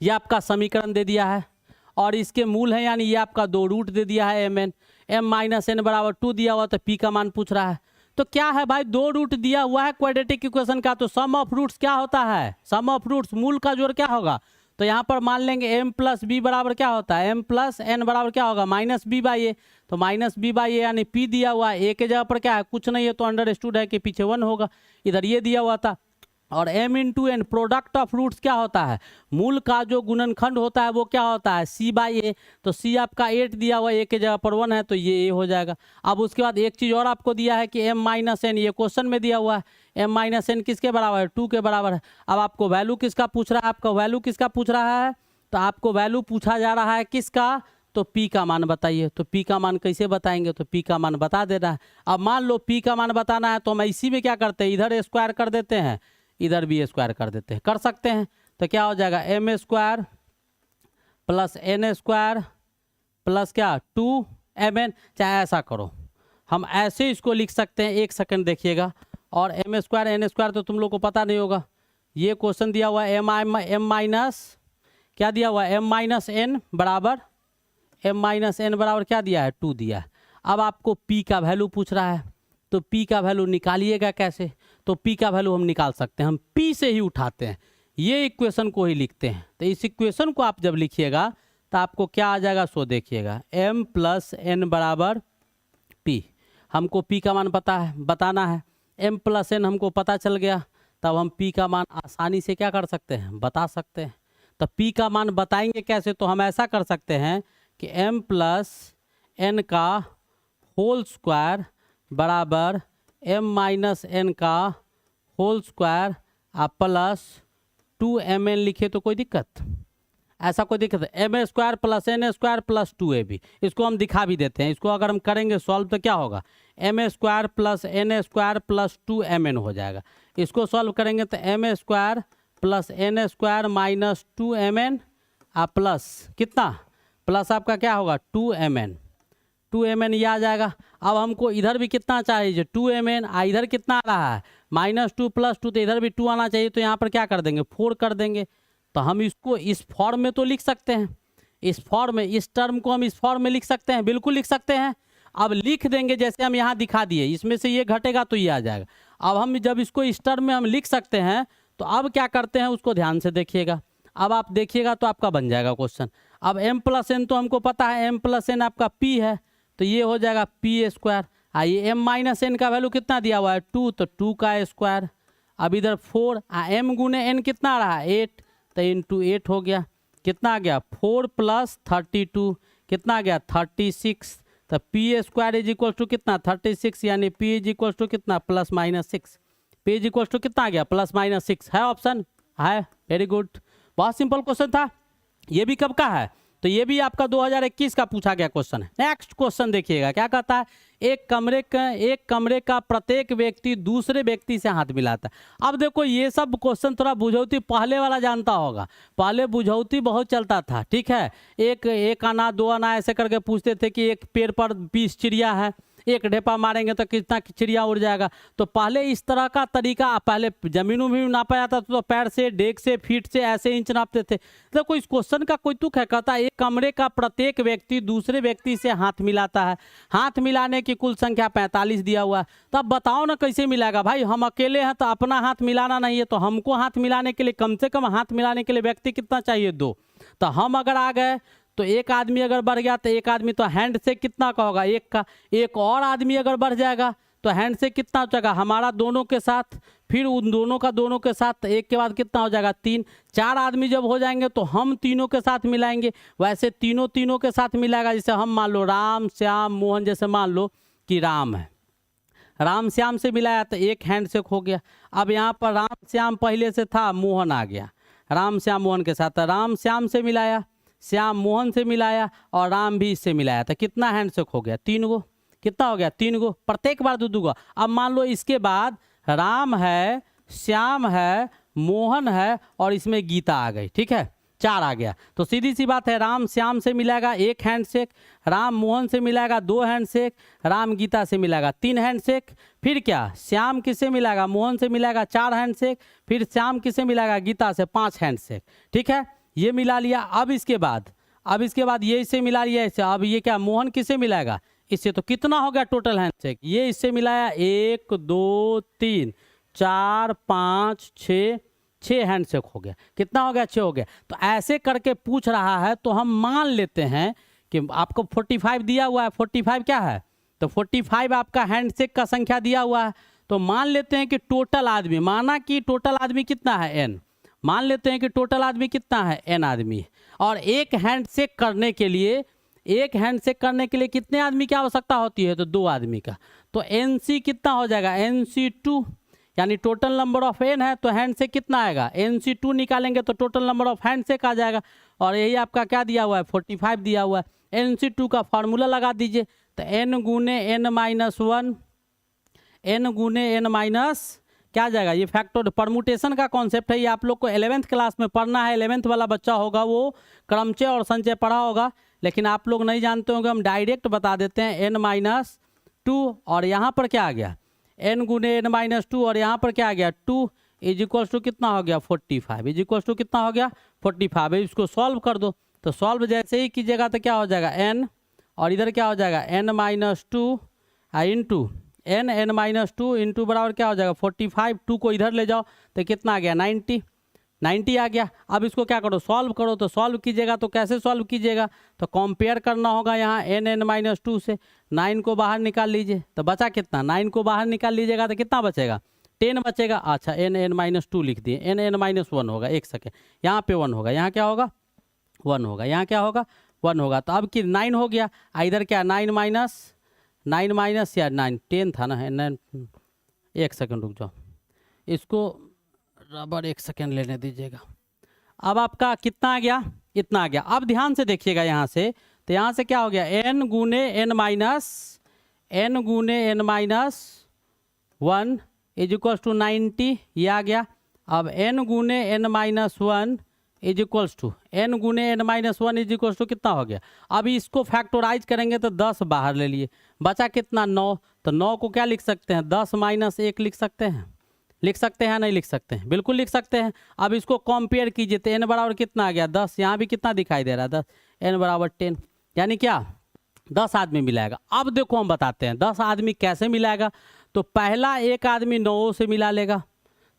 यह आपका समीकरण दे दिया है और इसके मूल है, यानी ये आपका 2 रूट दे दिया है mn, m माइनस एन बराबर 2 दिया हुआ, तो p का मान पूछ रहा है। तो क्या है भाई, 2 रूट दिया हुआ है क्वाड्रेटिक इक्वेशन का, तो सम ऑफ रूट्स क्या होता है, सम ऑफ रूट्स मूल का जोड़ क्या होगा। तो यहाँ पर मान लेंगे m प्लस बी बराबर क्या होता है, m प्लस एन बराबर क्या होगा, माइनस बी बाई ए। तो माइनस बी बाई ए यानी p दिया हुआ है, ए के जगह पर क्या है, कुछ नहीं है, तो अंडरस्टूड है कि पीछे 1 होगा। इधर ये दिया हुआ था, और m into N product of roots क्या होता है, मूल का जो गुणनखंड होता है वो क्या होता है, c बाई ए। तो c आपका 8 दिया हुआ है, ए के जगह पर 1 है, तो ये a हो जाएगा। अब उसके बाद एक चीज़ और आपको दिया है कि m माइनस एन, ये क्वेश्चन में दिया हुआ है, m माइनस एन किसके बराबर है, 2 के बराबर है। अब आपको वैल्यू किसका पूछ रहा है, आपका वैल्यू किसका पूछ रहा है, तो आपको वैल्यू पूछा जा रहा है किसका, तो p का मान बताइए। तो p का मान कैसे बताएंगे, तो p का मान बता देना है। अब मान लो p का मान बताना है, तो हम इसी में क्या करते हैं, इधर स्क्वायर कर देते हैं, इधर भी स्क्वायर कर देते हैं, कर सकते हैं। तो क्या हो जाएगा, m square plus n square plus क्या 2mn, चाहे ऐसा करो, हम ऐसे इसको लिख सकते हैं। एक सेकंड देखिएगा, और m स्क्वायर n स्क्वायर तो तुम लोग को पता नहीं होगा, ये क्वेश्चन दिया हुआ है m माइनस क्या दिया हुआ है, m माइनस एन बराबर, m माइनस एन बराबर क्या दिया है, 2 दिया है। अब आपको p का वैल्यू पूछ रहा है, तो p का वैल्यू निकालिएगा कैसे, तो p का वैल्यू हम निकाल सकते हैं, हम p से ही उठाते हैं, ये इक्वेशन को ही लिखते हैं। तो इस इक्वेशन को आप जब लिखिएगा तो आपको क्या आ जाएगा, सो देखिएगा, m प्लस एन बराबर p, हमको p का मान पता है, बताना है, m प्लस एन हमको पता चल गया, तब हम p का मान आसानी से क्या कर सकते हैं, बता सकते हैं। तो p का मान बताएंगे कैसे, तो हम ऐसा कर सकते हैं कि m प्लस एन का होल स्क्वायर बराबर m माइनस एन का होल स्क्वायर प्लस 2mn लिखे तो कोई दिक्कत, ऐसा कोई दिक्कत है, m square plus N square plus 2ab, इसको हम दिखा भी देते हैं। इसको अगर हम करेंगे सॉल्व तो क्या होगा, m square plus N square plus 2mn हो जाएगा। इसको सॉल्व करेंगे तो m square plus N square minus 2mn plus कितना, प्लस आपका क्या होगा 2mn ये आ जाएगा। अब हमको इधर भी कितना चाहिए, 2mn, इधर कितना आ रहा है -2 प्लस 2, तो इधर भी 2 आना चाहिए, तो यहाँ पर क्या कर देंगे 4 कर देंगे। तो हम इसको इस फॉर्म में तो लिख सकते हैं, इस फॉर्म में, इस टर्म को हम इस फॉर्म में लिख सकते हैं, बिल्कुल लिख सकते हैं। अब लिख देंगे जैसे हम यहाँ दिखा दिए, इसमें से ये घटेगा तो ये आ जाएगा। अब हम जब इसको इस टर्म में हम लिख सकते हैं, तो अब क्या करते हैं उसको ध्यान से देखिएगा। अब आप देखिएगा तो आपका बन जाएगा क्वेश्चन। अब m प्लस एन तो हमको पता है, m प्लस एन आपका p है, तो ये हो जाएगा p स्क्वायर। आइए m माइनस एन का वैल्यू कितना दिया हुआ है 2, तो 2 का स्क्वायर। अब इधर 4, m गुने n कितना आ रहा है 8, तो इंटू 8 हो गया, कितना आ गया 4 प्लस 32, कितना आ गया 36। तो p square is equal to कितना 36, यानी p इज इक्वल टू कितना plus minus 6, p is equal to कितना आ गया प्लस माइनस 6 है ऑप्शन है। वेरी गुड, बहुत सिंपल क्वेश्चन था। ये भी कब का है, तो ये भी आपका 2021 का पूछा गया क्वेश्चन है। नेक्स्ट क्वेश्चन देखिएगा क्या कहता है, एक कमरे का प्रत्येक व्यक्ति दूसरे व्यक्ति से हाथ मिलाता है। अब देखो ये सब क्वेश्चन थोड़ा बुझौती पहले वाला जानता होगा, पहले बुझौती बहुत चलता था, ठीक है। एक आना 2 आना ऐसे करके पूछते थे कि एक पेड़ पर 20 चिड़िया है, एक ढेपा मारेंगे तो कितना चिड़िया उड़ जाएगा। तो पहले इस तरह का तरीका, पहले जमीनों में भी नापा जाता था, तो पैर से, डेग से, फीट से, ऐसे इंच नापते थे। तो कोई इस क्वेश्चन का कोई तुक है, कहता है एक कमरे का प्रत्येक व्यक्ति दूसरे व्यक्ति से हाथ मिलाता है, हाथ मिलाने की कुल संख्या 45 दिया हुआ है। तो अब बताओ ना कैसे मिलाएगा भाई, हम अकेले हैं तो अपना हाथ मिलाना नहीं है, तो हमको हाथ मिलाने के लिए कम से कम हाथ मिलाने के लिए व्यक्ति कितना चाहिए 2। तो हम अगर आ गए तो एक आदमी अगर बढ़ गया तो एक आदमी तो हैंड से कितना का होगा 1 का, एक और आदमी अगर बढ़ जाएगा तो हैंड से कितना हो जाएगा हमारा दोनों के साथ, फिर उन दोनों का दोनों के साथ, एक के बाद कितना हो जाएगा 3। 4 आदमी जब हो जाएंगे तो हम तीनों के साथ मिलाएंगे, वैसे तीनों के साथ मिलाएगा। जैसे हम मान लो राम श्याम मोहन, जैसे मान लो कि राम है, राम श्याम से मिलाया तो एक हैंड से हो गया। अब यहाँ पर राम श्याम पहले से था, मोहन आ गया, राम श्याम मोहन के साथ, राम श्याम से मिलाया, श्याम मोहन से मिलाया, और राम भी इससे मिलाया, तो कितना हैंडशेक हो गया 3 गो, कितना हो गया 3 गो, प्रत्येक बार 2 गो। अब मान लो इसके बाद राम है, श्याम है, मोहन है, और इसमें गीता आ गई, ठीक है 4 आ गया। तो सीधी सी बात है, राम श्याम से मिलाएगा 1 हैंडशेक, राम मोहन से मिलाएगा 2 हैंडशेक, राम गीता से मिलाएगा 3 हैंडशेक, फिर क्या श्याम किससे मिलाएगा, मोहन से मिलाएगा 4 हैंडशेक, फिर श्याम किससे मिलाएगा, गीता से 5 हैंडशेक, ठीक है। ये मिला लिया। अब इसके बाद अब इसके बाद ये इससे मिला लिया इससे, अब ये क्या मोहन किससे मिलाएगा, इससे। तो कितना हो गया टोटल हैंडशेक, ये इससे मिलाया 1 2 3 4 5 6, 6 हैंडशेक हो गया। कितना हो गया, 6 हो गया। तो ऐसे करके पूछ रहा है तो हम मान लेते हैं कि आपको 45 दिया हुआ है, 45 क्या है, तो 45 आपका हैंडशेक का संख्या दिया हुआ है। तो मान लेते हैं कि टोटल आदमी, माना कि टोटल आदमी कितना है n, मान लेते हैं कि टोटल आदमी कितना है n आदमी। और एक हैंडशेक करने के लिए, एक हैंडशेक करने के लिए कितने आदमी की आवश्यकता होती है, तो 2 आदमी का। तो NC कितना हो जाएगा, NC2, यानी टोटल नंबर ऑफ n है तो हैंडशेक कितना आएगा, NC2 निकालेंगे तो टोटल नंबर ऑफ हैंडशेक आ जाएगा। और यही आपका क्या दिया हुआ है, 45 दिया हुआ है। NC2 का फार्मूला लगा दीजिए, तो n गुने n माइनस 1, n गुने n माइनस क्या आ जाएगा, ये फैक्टर परमुटेशन का कॉन्सेप्ट है, ये आप लोग को 11th क्लास में पढ़ना है। 11th वाला बच्चा होगा वो क्रमचय और संचय पढ़ा होगा, लेकिन आप लोग नहीं जानते होंगे, हम डायरेक्ट बता देते हैं। n माइनस 2 और यहाँ पर क्या आ गया, n गुने n माइनस 2 और यहाँ पर क्या आ गया 2 इज इक्वल्स टू कितना हो गया 45, इज इक्वल्स टू कितना हो गया 45। इसको सॉल्व कर दो, तो सॉल्व जैसे ही कीजिएगा तो क्या हो जाएगा n, और इधर क्या हो जाएगा n minus 2 into n minus 2 into बराबर क्या हो जाएगा 45। 2 को इधर ले जाओ तो कितना आ गया 90 आ गया। अब इसको क्या करो, सॉल्व करो। तो सॉल्व कीजिएगा तो कैसे सॉल्व कीजिएगा, तो कंपेयर करना होगा यहाँ n माइनस 2 से। 9 को बाहर निकाल लीजिए तो बचा कितना, 9 को बाहर निकाल लीजिएगा तो कितना बचेगा 10 बचेगा। अच्छा n माइनस 2 लिख दिए, n माइनस 1 होगा, एक सेकेंड, यहाँ पे 1 होगा, यहाँ क्या होगा 1 होगा, यहाँ क्या होगा 1 होगा। तो अब कि 9 हो गया, इधर क्या 9 माइनस या 9 10 था ना, 9, एक सेकंड रुक जाओ, इसको रबर एक सेकंड लेने दीजिएगा। अब आपका कितना आ गया, इतना आ गया। अब ध्यान से देखिएगा यहाँ से, तो यहाँ से क्या हो गया n गुने n minus 1 is equals to 90, ये आ गया। अब n गुने n minus 1 is equals to n गुने n minus 1 is equals to कितना हो गया। अब इसको फैक्टोराइज करेंगे तो 10 बाहर ले लिए, बचा कितना 9। तो 9 को क्या लिख सकते हैं, 10 माइनस 1 लिख सकते हैं, लिख सकते हैं नहीं लिख सकते हैं, बिल्कुल लिख सकते हैं। अब इसको कंपेयर कीजिए तो n बराबर कितना आ गया 10, यहाँ भी कितना दिखाई दे रहा है 10, n बराबर 10, यानी क्या 10 आदमी मिलाएगा। अब देखो हम बताते हैं 10 आदमी कैसे मिलाएगा। तो पहला एक आदमी 9 से मिला लेगा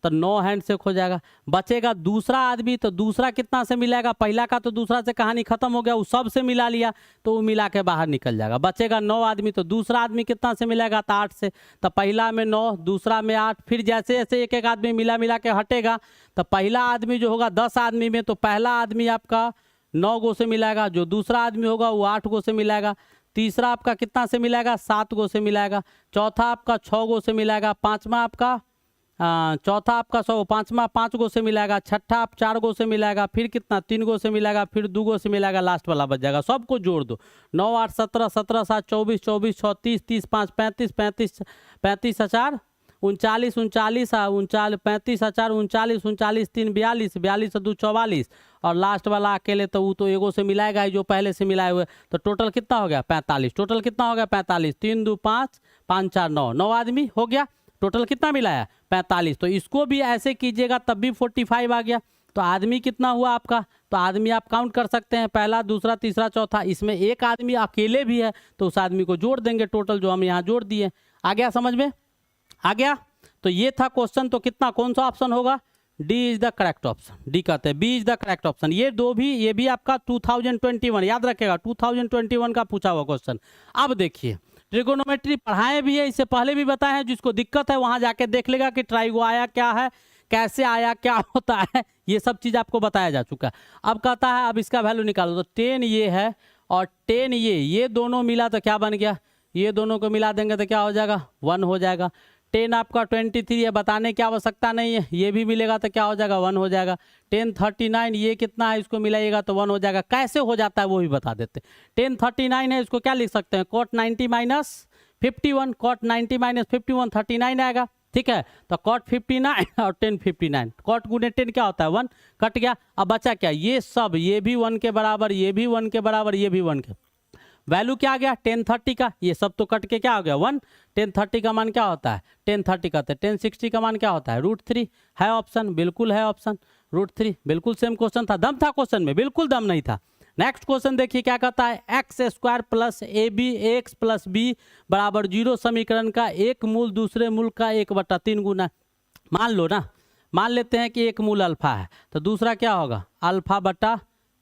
तो 9 हैंडशेक हो जाएगा। बचेगा दूसरा आदमी, तो दूसरा कितना से मिलाएगा, पहला का तो दूसरा से कहानी खत्म हो गया, वो सब से मिला लिया तो वो मिला के बाहर निकल जाएगा। बचेगा 9 आदमी, तो दूसरा आदमी कितना से मिलेगा, तो 8 से। तो पहला में 9, दूसरा में 8, फिर जैसे जैसे एक एक आदमी मिला के हटेगा तो पहला आदमी जो होगा 10 आदमी में, तो पहला आदमी आपका 9 गो से मिलाएगा, जो दूसरा आदमी होगा वो 8 गो से मिलाएगा, तीसरा आपका कितना से मिलाएगा 7 गो से मिलाएगा, चौथा आपका 6 गो से मिलाएगा, पाँचवा आपका चौथा आपका 100, पाँचवा 5 गो से मिलाएगा, छठा आप 4 गो से मिलाएगा, फिर कितना 3 गो से मिलाएगा, फिर 2 गो से मिलाएगा, लास्ट वाला बच जाएगा। सबको जोड़ दो, 9 8 17, 17 7 24, 24 6 30, 30 5 35, 35 35 4 39, 39 35 4 39, 39 3 42, 42 2 44, और लास्ट वाला अकेले तो वो तो एगो से मिलाएगा ही जो पहले से मिलाए हुए। तो टोटल कितना हो गया 45, टोटल कितना हो गया 45, 3 2 5 5 4 9, 9 आदमी हो गया। टोटल कितना मिलाया 45। तो इसको भी ऐसे कीजिएगा तब भी 45 आ गया। तो आदमी कितना हुआ आपका, तो आदमी आप काउंट कर सकते हैं, पहला दूसरा तीसरा चौथा। इसमें एक आदमी अकेले भी है तो उस आदमी को जोड़ देंगे, टोटल जो हम यहाँ जोड़ दिए। आ गया समझ में, आ गया। तो ये था क्वेश्चन। तो कितना कौन सा ऑप्शन होगा, D is the correct option, D कहते हैं, B is the correct option. ये भी आपका 2021 याद रखेगा, 2021 का पूछा हुआ क्वेश्चन। अब देखिए ट्रिगोनोमेट्री पढ़ाए भी है, इससे पहले भी बताए हैं, जिसको दिक्कत है वहां जाके देख लेगा कि ट्राइगो आया क्या है, कैसे आया, क्या होता है, ये सब चीज़ आपको बताया जा चुका है। अब कहता है अब इसका वैल्यू निकालो, तो 10 ये है और 10 ये दोनों मिला तो क्या बन गया, ये दोनों को मिला देंगे तो क्या हो जाएगा 1 हो जाएगा। 10 आपका 23 है, बताने की आवश्यकता नहीं है, ये भी मिलेगा तो क्या हो जाएगा 1 हो जाएगा। 10 39 ये कितना है, इसको मिलाइएगा तो 1 हो जाएगा। कैसे हो जाता है वो भी बता देते। 10 39 है, इसको क्या लिख सकते हैं, cot 90 माइनस 51, cot 90 माइनस 51 39 आएगा, ठीक है। तो cot 59 और 10 59, cot गुने 10 क्या होता है 1, कट गया। अब बचा क्या, ये सब, ये भी 1 के बराबर, ये भी 1 के बराबर, ये भी 1 के, वैल्यू क्या आ गया 1030 का, ये सब तो कट के क्या हो गया 1। 1030 का मान क्या होता है, 1030 का, 1060 का मान क्या होता है √3 है ऑप्शन, बिल्कुल है ऑप्शन √3, बिल्कुल सेम क्वेश्चन था। दम था क्वेश्चन में, बिल्कुल दम नहीं था, नेक्स्ट क्वेश्चन देखिए क्या कहता है, X square plus A B X plus B बराबर 0 समीकरण का एक मूल दूसरे मूल का 1/3 गुना। मान लो ना, मान लेते हैं कि एक मूल अल्फा है, तो दूसरा क्या होगा अल्फा बटा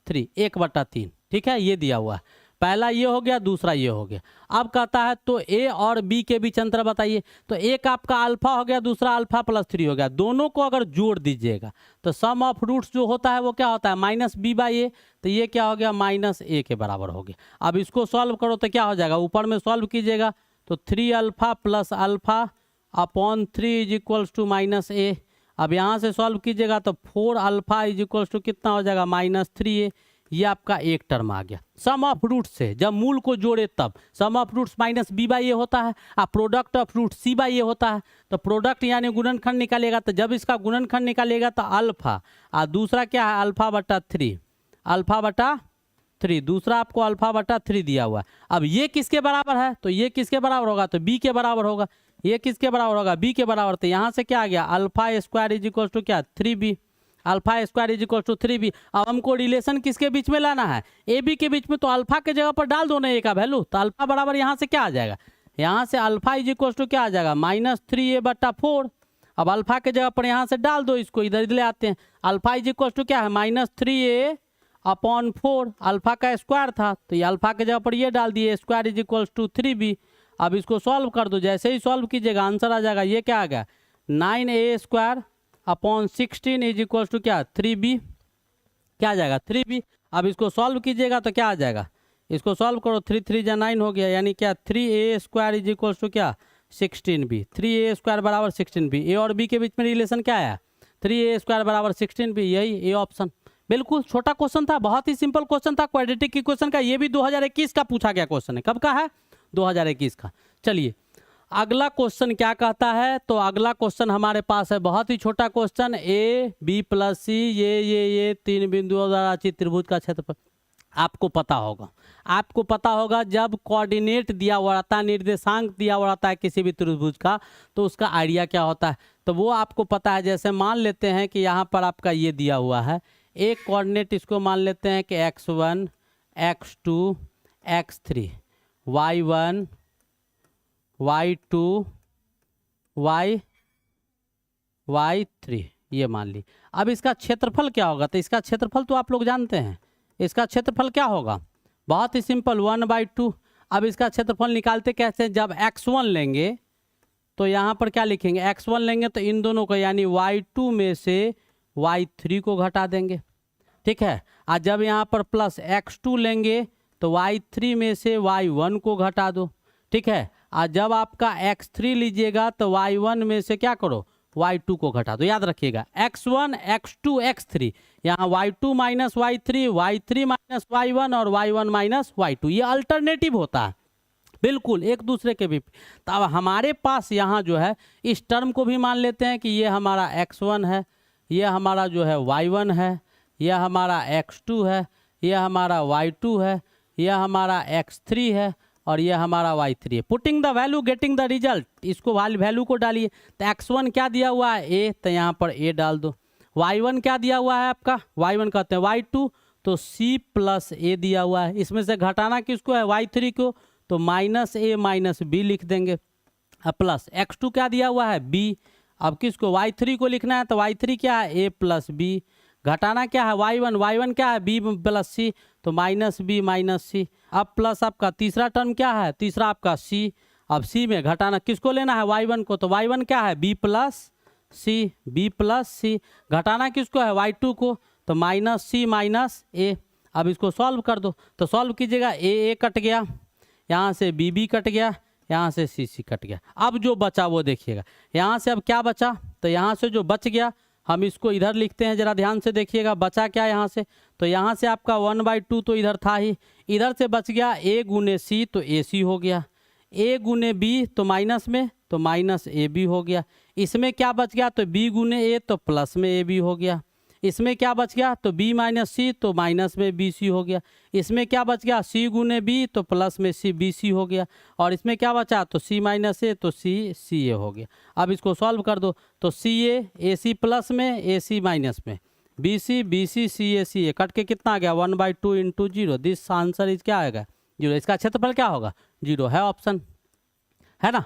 3, 1/3। ठीक है, ये दिया हुआ है, पहला ये हो गया, दूसरा ये हो गया। अब कहता है तो ए और बी के बीच अंतर बताइए, तो एक आपका अल्फा हो गया, दूसरा अल्फा प्लस 3 हो गया। दोनों को अगर जोड़ दीजिएगा तो सम ऑफ रूट्स जो होता है वो क्या होता है -b/a, तो ये क्या हो गया -a के बराबर हो गया। अब इसको सॉल्व करो तो क्या हो जाएगा, ऊपर में सॉल्व कीजिएगा तो 3 alpha plus alpha upon 3 is equals to -a। अब यहाँ से सॉल्व कीजिएगा तो 4 अल्फा इज इक्वल्स टू कितना हो जाएगा -3a। ये आपका एक टर्म आ गया। सम ऑफ रूट से जब मूल को जोड़े तब सम ऑफ रूट्स -b/a होता है और प्रोडक्ट ऑफ रूट c/a होता है। तो प्रोडक्ट यानी गुणनखंड निकालेगा, तो जब इसका गुणनखंड निकालेगा तो अल्फा और दूसरा क्या है अल्फा बटा 3, अल्फा बटा 3, दूसरा आपको अल्फा बटा 3 दिया हुआ है। अब ये किसके बराबर है, तो ये किसके बराबर होगा, तो b के बराबर होगा। ये किसके बराबर होगा, b के बराबर। तो यहाँ से क्या आ गया alpha square is equal to क्या 3b, alpha square is equal to 3b। अब हमको रिलेशन किसके बीच में लाना है, ए बी के बीच में। तो अल्फा के जगह पर डाल दो ना ए का वैल्यू, तो अल्फा बराबर यहाँ से क्या आ जाएगा, यहाँ से अल्फा इज इक्वल टू क्या आ जाएगा -3a/4। अब अल्फा के जगह पर यहाँ से डाल दो, इसको इधर ले आते हैं। अल्फा इज इक्वल टू क्या है -3a/4, अल्फा का स्क्वायर था तो ये अल्फा के जगह पर ये डाल दिए, square is equal to 3b। अब इसको सॉल्व कर दो, जैसे ही सॉल्व कीजिएगा आंसर आ जाएगा, ये क्या आ गया 9a² upon 16 is equal to क्या 3b, क्या आ जाएगा 3b। अब इसको सॉल्व कीजिएगा तो क्या आ जाएगा, इसको सॉल्व करो 3 3 जा 9 हो गया, यानी क्या 3a² इज इक्वल टू क्या 16b। 3a² बराबर 16b। ए और बी के बीच में रिलेशन क्या आया 3a² बराबर 16b, यही ए ऑप्शन। बिल्कुल छोटा क्वेश्चन था, बहुत ही सिंपल क्वेश्चन था, क्वाड्रेटिक इक्वेशन का। ये भी 2021 का पूछा गया क्वेश्चन है। कब का है 2021 का। चलिए अगला क्वेश्चन क्या कहता है, तो अगला क्वेश्चन हमारे पास है बहुत ही छोटा क्वेश्चन, ए बी प्लस सी ये 3 बिंदुओं द्वारा रचित त्रिभुज का क्षेत्रफल। आपको पता होगा, आपको पता होगा जब कोऑर्डिनेट दिया हुआ रहता है, निर्देशांक दिया हुआ रहता है किसी भी त्रिभुज का, तो उसका आइडिया क्या होता है, तो वो आपको पता है। जैसे मान लेते हैं कि यहाँ पर आपका ये दिया हुआ है एक कोऑर्डिनेट, इसको मान लेते हैं कि x1 x2 x3 y1 y2 y3 ये मान ली। अब इसका क्षेत्रफल क्या होगा, तो इसका क्षेत्रफल तो आप लोग जानते हैं, इसका क्षेत्रफल क्या होगा, बहुत ही सिंपल 1/2। अब इसका क्षेत्रफल निकालते कैसे हैं, जब x1 लेंगे तो यहाँ पर क्या लिखेंगे, x1 लेंगे तो इन दोनों को यानी y2 में से y3 को घटा देंगे, ठीक है। और जब यहाँ पर प्लस x2 लेंगे तो y3 में से y1 को घटा दो, ठीक है। और जब आपका x3 लीजिएगा तो y1 में से क्या करो y2 को घटा दो। याद रखिएगा x1 x2 x3, यहाँ y2 minus y3 y3 minus y1 और y1 माइनस y2, ये अल्टरनेटिव होता है बिल्कुल एक दूसरे के भी। तो अब हमारे पास यहाँ जो है इस टर्म को भी मान लेते हैं कि ये हमारा x1 है, ये हमारा जो है y1 है, यह हमारा x2 है, यह हमारा y2 है, यह हमारा x3 है और यह हमारा y3 है। Putting the value getting the result, इसको वैल्यू को डालिए। तो x1 क्या दिया हुआ है a, तो यहाँ पर a डाल दो। y1 क्या दिया हुआ है आपका, y1 कहते हैं y2, तो c प्लस a दिया हुआ है। इसमें से घटाना किसको है y3 को, तो -a माइनस b लिख देंगे। अब प्लस x2 क्या दिया हुआ है b, अब किसको y3 को लिखना है, तो y3 क्या है a प्लस b। घटाना क्या है y1 क्या है b प्लस c, तो -b माइनस c। अब प्लस आपका तीसरा टर्म क्या है, तीसरा आपका c। अब c में घटाना किसको लेना है y1 को, तो y1 क्या है b प्लस c। घटाना किसको है y2 को, तो -c माइनस a। अब इसको सॉल्व कर दो, तो सॉल्व कीजिएगा a कट गया, यहाँ से b कट गया, यहाँ से c कट गया। अब जो बचा वो देखिएगा, यहाँ से अब क्या बचा, तो यहाँ से जो बच गया हम इसको इधर लिखते हैं, जरा ध्यान से देखिएगा बचा क्या यहाँ से, तो यहाँ से आपका 1/2 तो इधर था ही, इधर से बच गया a गुने c, तो ac हो गया, a गुने b तो माइनस में, तो माइनस ab हो गया। इसमें क्या बच गया, तो b गुने a तो प्लस में ab हो गया। इसमें क्या बच गया, तो b माइनस c तो माइनस में bc हो गया। इसमें क्या बच गया, c गुने b तो प्लस में c bc हो गया। और इसमें क्या बचा, तो c माइनस a तो c ca हो गया। अब इसको सॉल्व कर दो, तो ca ac प्लस में ac माइनस में, BC CA कट के कितना आ गया 1/2 इंटू 0। दिस आंसर इज क्या आएगा 0। इसका क्षेत्रफल क्या होगा 0 है ऑप्शन, है ना।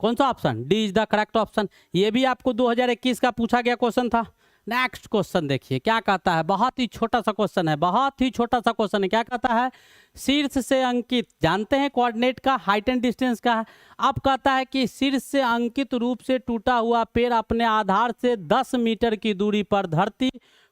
कौन सा option D is the correct option. ये भी आपको 2021 का पूछा गया क्वेश्चन था। नेक्स्ट क्वेश्चन देखिए क्या कहता है, बहुत ही छोटा सा क्वेश्चन है, बहुत ही छोटा सा क्वेश्चन है। क्या कहता है, शीर्ष से अंकित, जानते हैं कोऑर्डिनेट का हाइट एंड डिस्टेंस का है। अब कहता है कि शीर्ष से अंकित रूप से टूटा हुआ पेड़ अपने आधार से 10 मीटर की दूरी पर धरती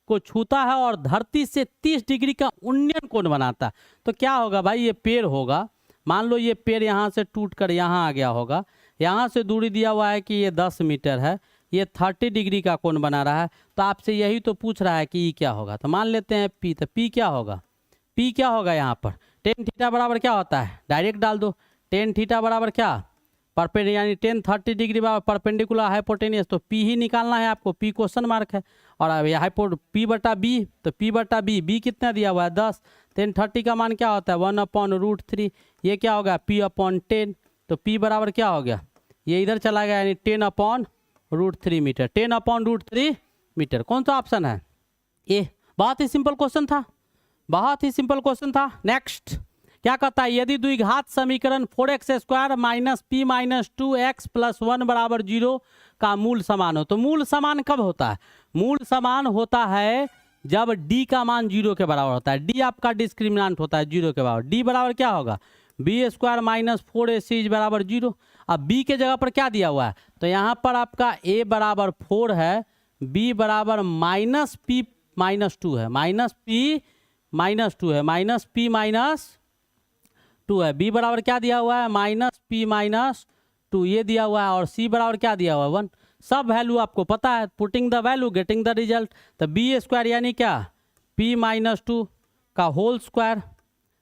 को छूता है और धरती से 30 डिग्री का उन्नयन कोण बनाता है। तो क्या होगा भाई, ये पेड़ होगा, मान लो ये पेड़ यहाँ से टूट कर यहाँ आ गया होगा, यहाँ से दूरी दिया हुआ है कि ये 10 मीटर है, ये 30 डिग्री का कोण बना रहा है। तो आपसे यही तो पूछ रहा है कि ये क्या होगा। तो मान लेते हैं पी, तो पी क्या होगा, पी क्या होगा यहाँ पर टेन थीटा बराबर क्या होता है, डायरेक्ट डाल दो। टेन थीटा बराबर क्या, परपेंडिकुलर, यानी 30 डिग्री बराबर परपेंडिकुलर हाइपोटेनियस। तो पी ही निकालना है आपको, पी क्वेश्चन मार्क है। और अब हाइपो पी बटा बी, तो पी बटा बी, बी कितना दिया हुआ है 10, 10 का मान क्या होता है 1/√3। ये क्या होगा p/10। तो p बराबर क्या हो गया, ये इधर चला गया, यानी 10/√3 मीटर, 10/√3 मीटर। कौन सा ऑप्शन है ये। बहुत ही सिंपल क्वेश्चन था, बहुत ही सिंपल क्वेश्चन था। नेक्स्ट क्या कहता है, यदि द्विघात समीकरण 4x² minus p minus 2x plus 1 बराबर 0 का मूल समान हो। तो मूल समान कब होता है, मूल समान होता है जब d का मान 0 के बराबर होता है। d आपका डिस्क्रिमिनेंट होता है 0 के बराबर। d बराबर क्या होगा b² माइनस 4ac बराबर 0। अब b के जगह पर क्या दिया हुआ है, तो यहाँ पर आपका a बराबर 4 है, b बराबर माइनस p माइनस 2 है, माइनस p माइनस 2 है, माइनस p माइनस 2 है। b बराबर क्या दिया हुआ है माइनस p माइनस 2 ये दिया हुआ है। और c बराबर क्या दिया हुआ है 1। सब वैल्यू आपको पता है, putting the value getting the result. तो b² यानी क्या p माइनस 2 का whole square,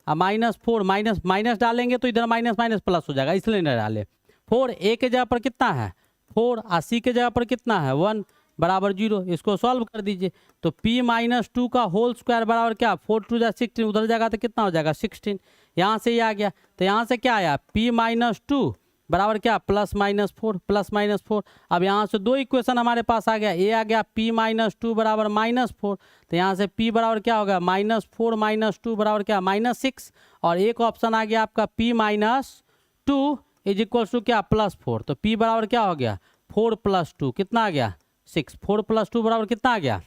minus 4, minus minus डालेंगे तो इधर माइनस माइनस प्लस हो जाएगा, इसलिए नहीं डाले। 4 a के जगह पर कितना है 4, और c के जगह पर कितना है 1 बराबर 0। इसको सॉल्व कर दीजिए। तो p माइनस 2 का होल स्क्वायर बराबर क्या 4 2 16, उधर जाएगा तो कितना हो जाएगा 16। यहाँ से ये आ गया, तो यहाँ से क्या आया p माइनस 2 बराबर क्या प्लस माइनस 4, प्लस माइनस 4। अब यहाँ से दो इक्वेशन हमारे पास आ गया, a आ गया p माइनस 2 बराबर माइनस 4। तो यहाँ से p बराबर क्या होगा -4 माइनस 2 बराबर क्या -6। और एक ऑप्शन आ गया आपका p minus 2 is equal to क्या +4। तो p बराबर क्या हो गया 4 + 2 कितना आ गया 6। 4 + 2 बराबर कितना आ गया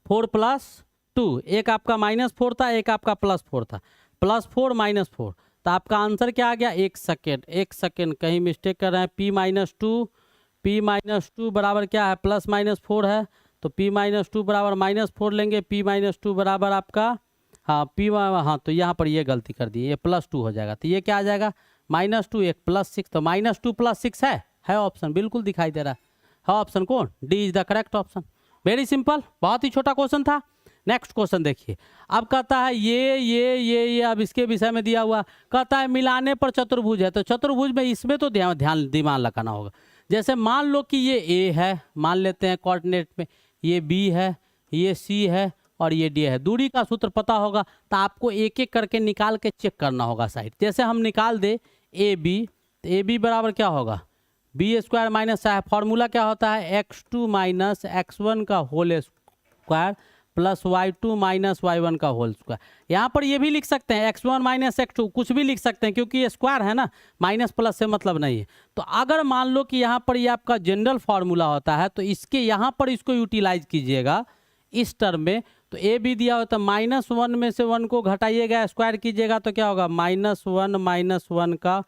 4 + 2। एक आपका -4 था, एक आपका +4 था, +4 -4। तो आपका आंसर क्या आ गया, एक सेकेंड कहीं मिस्टेक कर रहे हैं। p माइनस 2 बराबर क्या है +-4 है, तो p माइनस 2 बराबर -4 लेंगे। p माइनस 2 बराबर आपका हाँ तो यहाँ पर ये गलती कर दी, ये +2 हो जाएगा। तो ये क्या आ जाएगा -2 एक +6। तो -2 + 6 है ऑप्शन, बिल्कुल दिखाई दे रहा है ऑप्शन कौन, D is the correct option. Very simple, बहुत ही छोटा क्वेश्चन था। नेक्स्ट क्वेश्चन देखिए। अब कहता है ये अब इसके विषय में दिया हुआ, कहता है मिलाने पर चतुर्भुज है। तो चतुर्भुज में इसमें तो ध्यान दिमाग लगाना होगा। जैसे मान लो कि ये a है, मान लेते हैं कोऑर्डिनेट में, ये b है, ये c है और ये d है। दूरी का सूत्र पता होगा तो आपको एक एक करके निकाल के चेक करना होगा साइड। जैसे हम निकाल दे ए बी, तो ए बी बराबर क्या होगा b² माइनस फॉर्मूला क्या होता है x2 माइनस x1 का whole square plus y2 minus y1 का होल स्क्वायर। यहाँ पर ये भी लिख सकते हैं x1 माइनस x2, कुछ भी लिख सकते हैं क्योंकि ये स्क्वायर है ना, माइनस प्लस से मतलब नहीं है। तो अगर मान लो कि यहाँ पर ये आपका जनरल फार्मूला होता है तो इसके यहाँ पर इसको यूटिलाइज कीजिएगा इस टर्म में। तो ए बी दिया होता है -1 में से 1 को घटाइएगा, स्क्वायर कीजिएगा तो क्या होगा -1 माइनस 1 का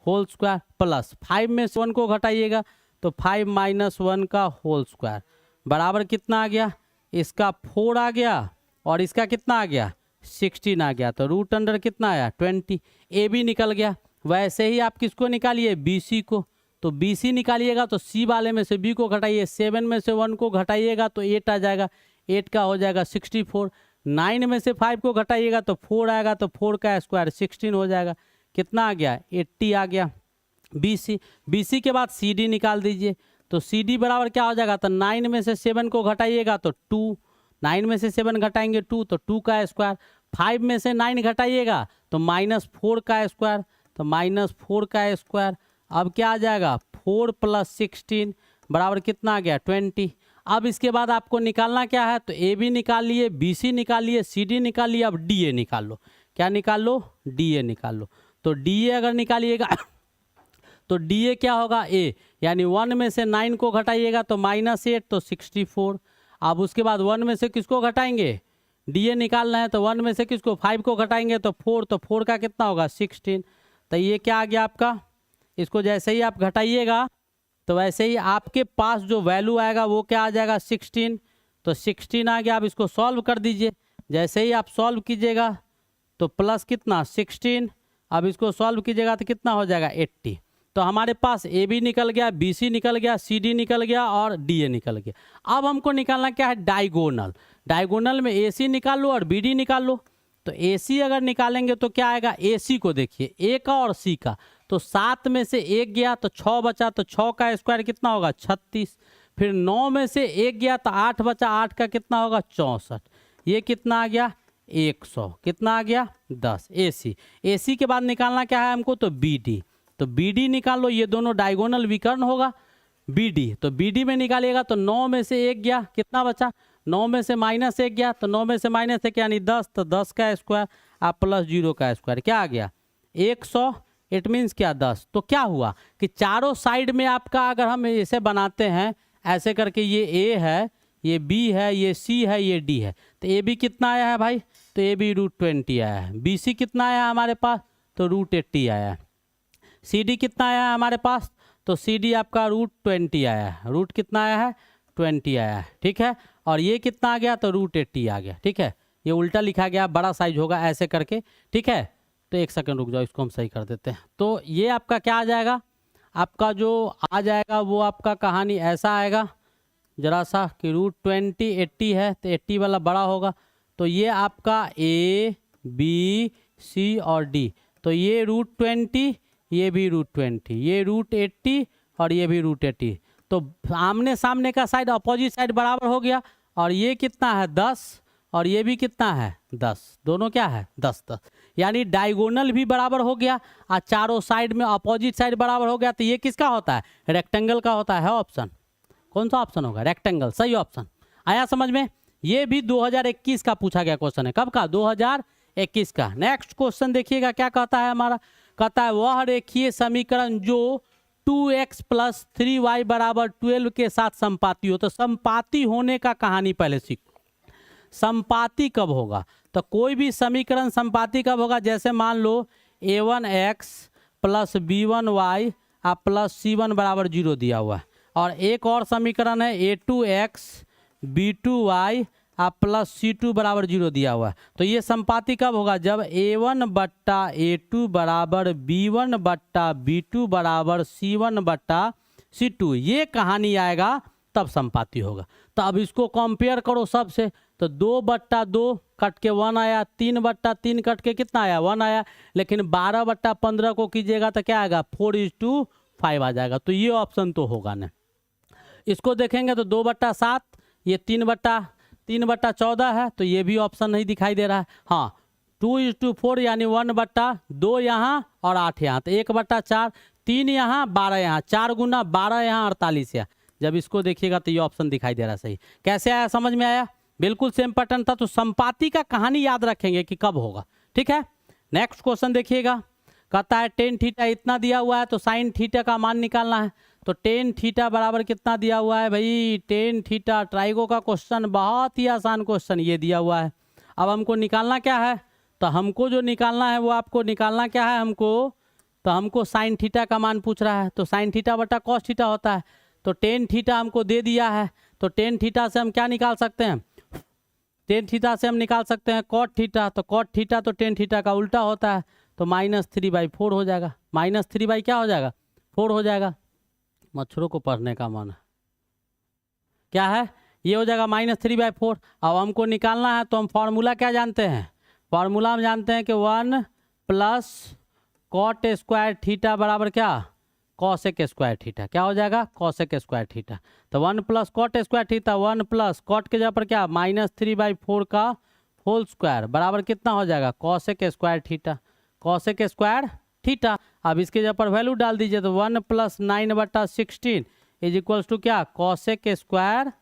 होल स्क्वायर प्लस 5 में से 1 को घटाइएगा तो 5 माइनस 1 का होल स्क्वायर बराबर कितना आ गया, इसका 4 आ गया और इसका कितना आ गया 16 आ गया। तो रूट अंडर कितना आया 20। ए बी निकल गया। वैसे ही आप किसको निकालिए बी सी को, तो बी सी निकालिएगा तो सी वाले में से बी को घटाइए, 7 में से 1 को घटाइएगा तो 8 आ जाएगा, 8 का हो जाएगा 64। 9 में से 5 को घटाइएगा तो 4 आएगा, तो 4 का स्क्वायर 16 हो जाएगा। कितना आ गया 80 आ गया बी सी। बी सी के बाद सी डी निकाल दीजिए, तो सी डी बराबर क्या हो जाएगा, तो 9 में से 7 को घटाइएगा तो 2, 9 में से 7 घटाएंगे 2 तो 2 का स्क्वायर, 5 में से 9 घटाइएगा तो -4 का स्क्वायर, तो -4 का स्क्वायर। अब क्या आ जाएगा 4 + 16 बराबर कितना आ गया 20। अब इसके बाद आपको निकालना क्या है, तो ए बी निकाल लिए, बी सी निकाल लिए, सी डी निकाल लिए, अब डी ए निकाल लो। क्या निकाल लो, डी ए निकाल लो। तो डी ए अगर निकालिएगा तो डी ए क्या होगा, ए, यानी 1 में से 9 को घटाइएगा तो -8 तो 64। अब उसके बाद 1 में से किसको घटाएंगे, डी ए निकालना है, तो 1 में से किसको 5 को घटाएंगे तो 4, तो 4 का कितना होगा 16। तो ये क्या आ गया आपका, इसको जैसे ही आप घटाइएगा तो वैसे ही आपके पास जो वैल्यू आएगा वो क्या आ जाएगा 16। तो 16 आ गया। अब इसको सॉल्व कर दीजिए, जैसे ही आप सॉल्व कीजिएगा तो प्लस कितना 16, अब इसको सॉल्व कीजिएगा तो कितना हो जाएगा 80। तो हमारे पास ए बी निकल गया, बी सी निकल गया, सी डी निकल गया और डी ए निकल गया। अब हमको निकालना क्या है, डायगोनल। डायगोनल में ए सी निकाल लो और बी डी निकाल लो। तो ए सी अगर निकालेंगे तो क्या आएगा, ए सी को देखिए, ए का और सी का, तो 7 में से 1 गया तो 6 बचा, तो 6 का स्क्वायर कितना होगा 36। फिर 9 में से 1 गया तो 8 बचा, 8 का कितना होगा 64। ये कितना आ गया 100, कितना आ गया 10। ए सी, ए सी के बाद निकालना क्या है हमको, तो बी डी। तो बी डी निकाल लो, ये दोनों डायगोनल विकर्ण होगा। बी डी, तो बी डी में निकालिएगा तो 9 में से 1 गया, कितना बचा, 9 में से -1 गया, तो 9 में से -1 यानी 10, तो 10 का स्क्वायर आप प्लस 0 का स्क्वायर, क्या आ गया 100। इट मीन्स क्या 10। तो क्या हुआ कि चारों साइड में आपका अगर हम इसे बनाते हैं ऐसे करके, ये ए है, ये बी है, ये सी है, ये डी है, तो ए बी कितना आया है भाई, तो ए बी √20 आया है। बी सी कितना आया है हमारे पास, तो √80 आया है। सी डी कितना आया है हमारे पास, तो सी डी आपका √20 आया है। रूट कितना आया है 20 आया है, ठीक है। और ये कितना आ गया, तो √80 आ गया, ठीक है। ये उल्टा लिखा गया, बड़ा साइज होगा ऐसे करके, ठीक है। तो एक सेकंड रुक जाओ, इसको हम सही कर देते हैं। तो ये आपका क्या आ जाएगा, आपका जो आ जाएगा वो आपका कहानी ऐसा आएगा जरा सा कि √20 80 है, तो 80 वाला बड़ा होगा। तो ये आपका ए बी सी और डी, तो ये √20, ये भी √20, ये √80 और ये भी √80। तो आमने सामने का साइड अपोजिट साइड बराबर हो गया। और ये कितना है 10 और ये भी कितना है 10, दोनों क्या है 10 10, यानी डायगोनल भी बराबर हो गया और चारों साइड में अपोजिट साइड बराबर हो गया। तो ये किसका होता है, रेक्टेंगल का होता है ऑप्शन। कौन सा ऑप्शन होगा, रेक्टेंगल, सही ऑप्शन आया समझ में। ये भी 2021 का पूछा गया क्वेश्चन है, कब का 2021 का। नेक्स्ट क्वेश्चन देखिएगा क्या कहता है हमारा, कहता है वह रेखीय समीकरण जो 2x + 3y = 12 के साथ संपाती हो। तो संपाती होने का कहानी पहले सीखो। संपाती कब होगा, तो कोई भी समीकरण संपाती कब होगा, जैसे मान लो a1x + b1y + c1 = 0 दिया हुआ है, और एक और समीकरण है a2x b2y + c2 = 0 दिया हुआ है। तो ये संपाती कब होगा, जब a1 / a2 = b1 / b2 = c1 / c2, ये कहानी आएगा तब संपाती होगा। तो अब इसको कंपेयर करो सबसे, तो 2/2 कट के 1 आया, 3/3 कट के कितना आया 1 आया, लेकिन 12/15 को कीजिएगा तो क्या आएगा 4:5 आ जाएगा। तो ये ऑप्शन तो होगा ना। इसको देखेंगे तो 2/7, ये 3/14 है, तो ये भी ऑप्शन नहीं दिखाई दे रहा है। हाँ 2:4 यानी 1/2 यहाँ और 8 यहाँ, तो 1/4, 3 यहाँ 12 यहाँ, 4 गुना 12 यहाँ 48 यहाँ। जब इसको देखिएगा तो ये ऑप्शन दिखाई दे रहा है सही। कैसे आया, समझ में आया, बिल्कुल सेम पैटर्न था। तो संपाती का कहानी याद रखेंगे कि कब होगा, ठीक है। नेक्स्ट क्वेश्चन देखिएगा, कहता है tan थीटा इतना दिया हुआ है तो sin थीटा का मान निकालना है। तो tan थीटा बराबर कितना दिया हुआ है भाई, tan थीटा, ट्राइगो का क्वेश्चन, बहुत ही आसान क्वेश्चन ये दिया हुआ है। अब हमको निकालना क्या है, तो हमको जो निकालना है वो आपको निकालना क्या है हमको, तो हमको sin थीटा का मान पूछ रहा है। तो sin थीटा बटा cos थीटा होता है। तो tan थीटा हमको दे दिया है, तो tan थीटा से हम क्या निकाल सकते हैं, tan थीटा से हम निकाल सकते हैं cot थीटा। तो cot थीटा तो tan थीटा का उल्टा होता है, तो -3/4 हो जाएगा। -3 क्या हो जाएगा 4 हो जाएगा। मच्छरों को पढ़ने का मन है, क्या है, ये हो जाएगा -3/4। अब हमको निकालना है तो हम फॉर्मूला क्या जानते हैं, फॉर्मूला हम जानते हैं कि 1 + cot² थीटा बराबर क्या cos² थीटा, क्या हो जाएगा cos² थीटा। तो 1 + cot² थीटा, 1 + cot के जगह पर क्या -3/4 का होल स्क्वायर बराबर कितना हो जाएगा cos² थीटा, cos² थीटा। अब इसके जगह पर वैल्यू डाल दीजिए, तो 1 + 9/16 = क्या cos²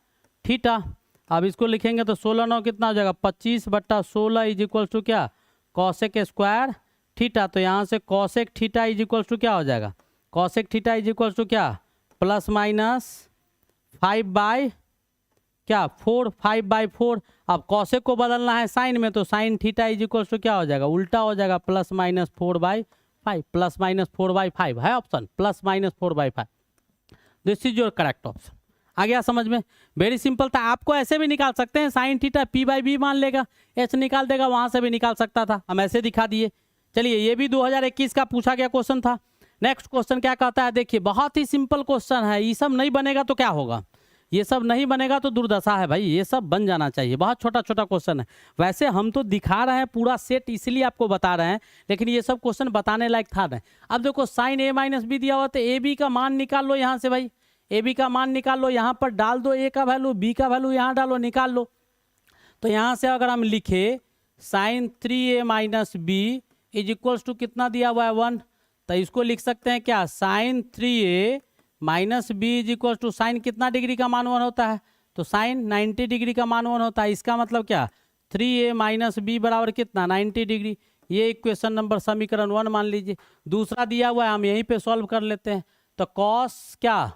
थीटा। अब इसको लिखेंगे तो 16×9 कितना हो जाएगा 25/16 इज इक्वल टू क्या कॉसेक स्क्वायर थीटा। तो यहाँ से cosec theta is equal to क्या हो जाएगा cosec theta is equal to क्या +-5/4 क्या 5/4। अब कॉसेक को बदलना है साइन में तो sine theta is equal to क्या हो जाएगा उल्टा हो जाएगा +-4/5 +-4/5 है option +-4/5। This is your correct option. आ गया समझ में। वेरी सिंपल था। आपको ऐसे भी निकाल सकते हैं साइन थीटा p/b मान लेगा h निकाल देगा वहां से भी निकाल सकता था हम ऐसे दिखा दिए। चलिए ये भी 2021 का पूछा गया क्वेश्चन था। नेक्स्ट क्वेश्चन क्या कहता है देखिए बहुत ही सिंपल क्वेश्चन है। ये सब नहीं बनेगा तो क्या होगा ये सब नहीं बनेगा तो दुर्दशा है भाई। ये सब बन जाना चाहिए। बहुत छोटा छोटा क्वेश्चन है। वैसे हम तो दिखा रहे हैं पूरा सेट इसलिए आपको बता रहे हैं लेकिन ये सब क्वेश्चन बताने लायक था नहीं। अब देखो साइन a-b दिया हुआ तो a/b का मान निकाल लो यहाँ से भाई। a/b का मान निकाल लो यहाँ पर डाल दो a का वैल्यू b का वैल्यू यहाँ डालो निकाल लो। तो यहाँ से अगर हम लिखे sign 3a-b is equals to कितना दिया हुआ है 1 तो इसको लिख सकते हैं क्या sine 3a-b is equal to sine कितना डिग्री का मान 1 होता है तो साइन 90 डिग्री का मान 1 होता है। इसका मतलब क्या 3a-b बराबर कितना 90 डिग्री। ये इक्वेशन नंबर समीकरण 1 मान लीजिए। दूसरा दिया हुआ है हम यहीं पे सॉल्व कर लेते हैं। तो कॉस क्या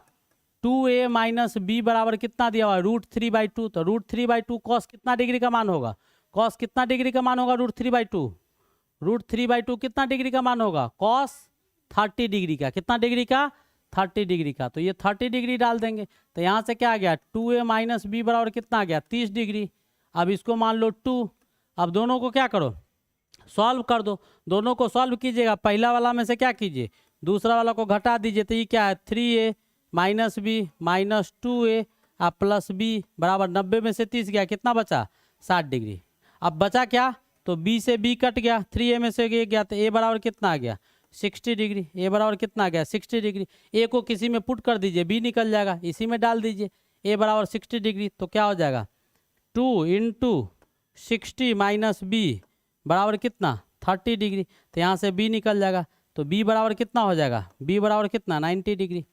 2a-b बराबर कितना दिया हुआ है √3/2 तो √3/2 कॉस कितना डिग्री का मान होगा कॉस कितना डिग्री का मान होगा √3/2 √3/2 कितना डिग्री का मान होगा कॉस 30 डिग्री का कितना डिग्री का 30 डिग्री का। तो ये 30 डिग्री डाल देंगे तो यहाँ से क्या आ गया 2a-b बराबर कितना आ गया 30 डिग्री। अब इसको मान लो 2। अब दोनों को क्या करो सॉल्व कर दो। दोनों को सॉल्व कीजिएगा पहला वाला में से क्या कीजिए दूसरा वाला को घटा दीजिए। तो ये क्या है 3a-b -2a +b बराबर 90 में से 30 गया कितना बचा 60 डिग्री। अब बचा क्या तो b से b कट गया 3a में से गया तो a बराबर कितना आ गया 60 डिग्री। a बराबर कितना आ गया 60 डिग्री। a को किसी में पुट कर दीजिए b निकल जाएगा इसी में डाल दीजिए a बराबर 60 डिग्री। तो क्या हो जाएगा 2 × 60 - b बराबर कितना 30 डिग्री। तो यहाँ से b निकल जाएगा तो b बराबर कितना हो जाएगा b बराबर कितना 90 डिग्री।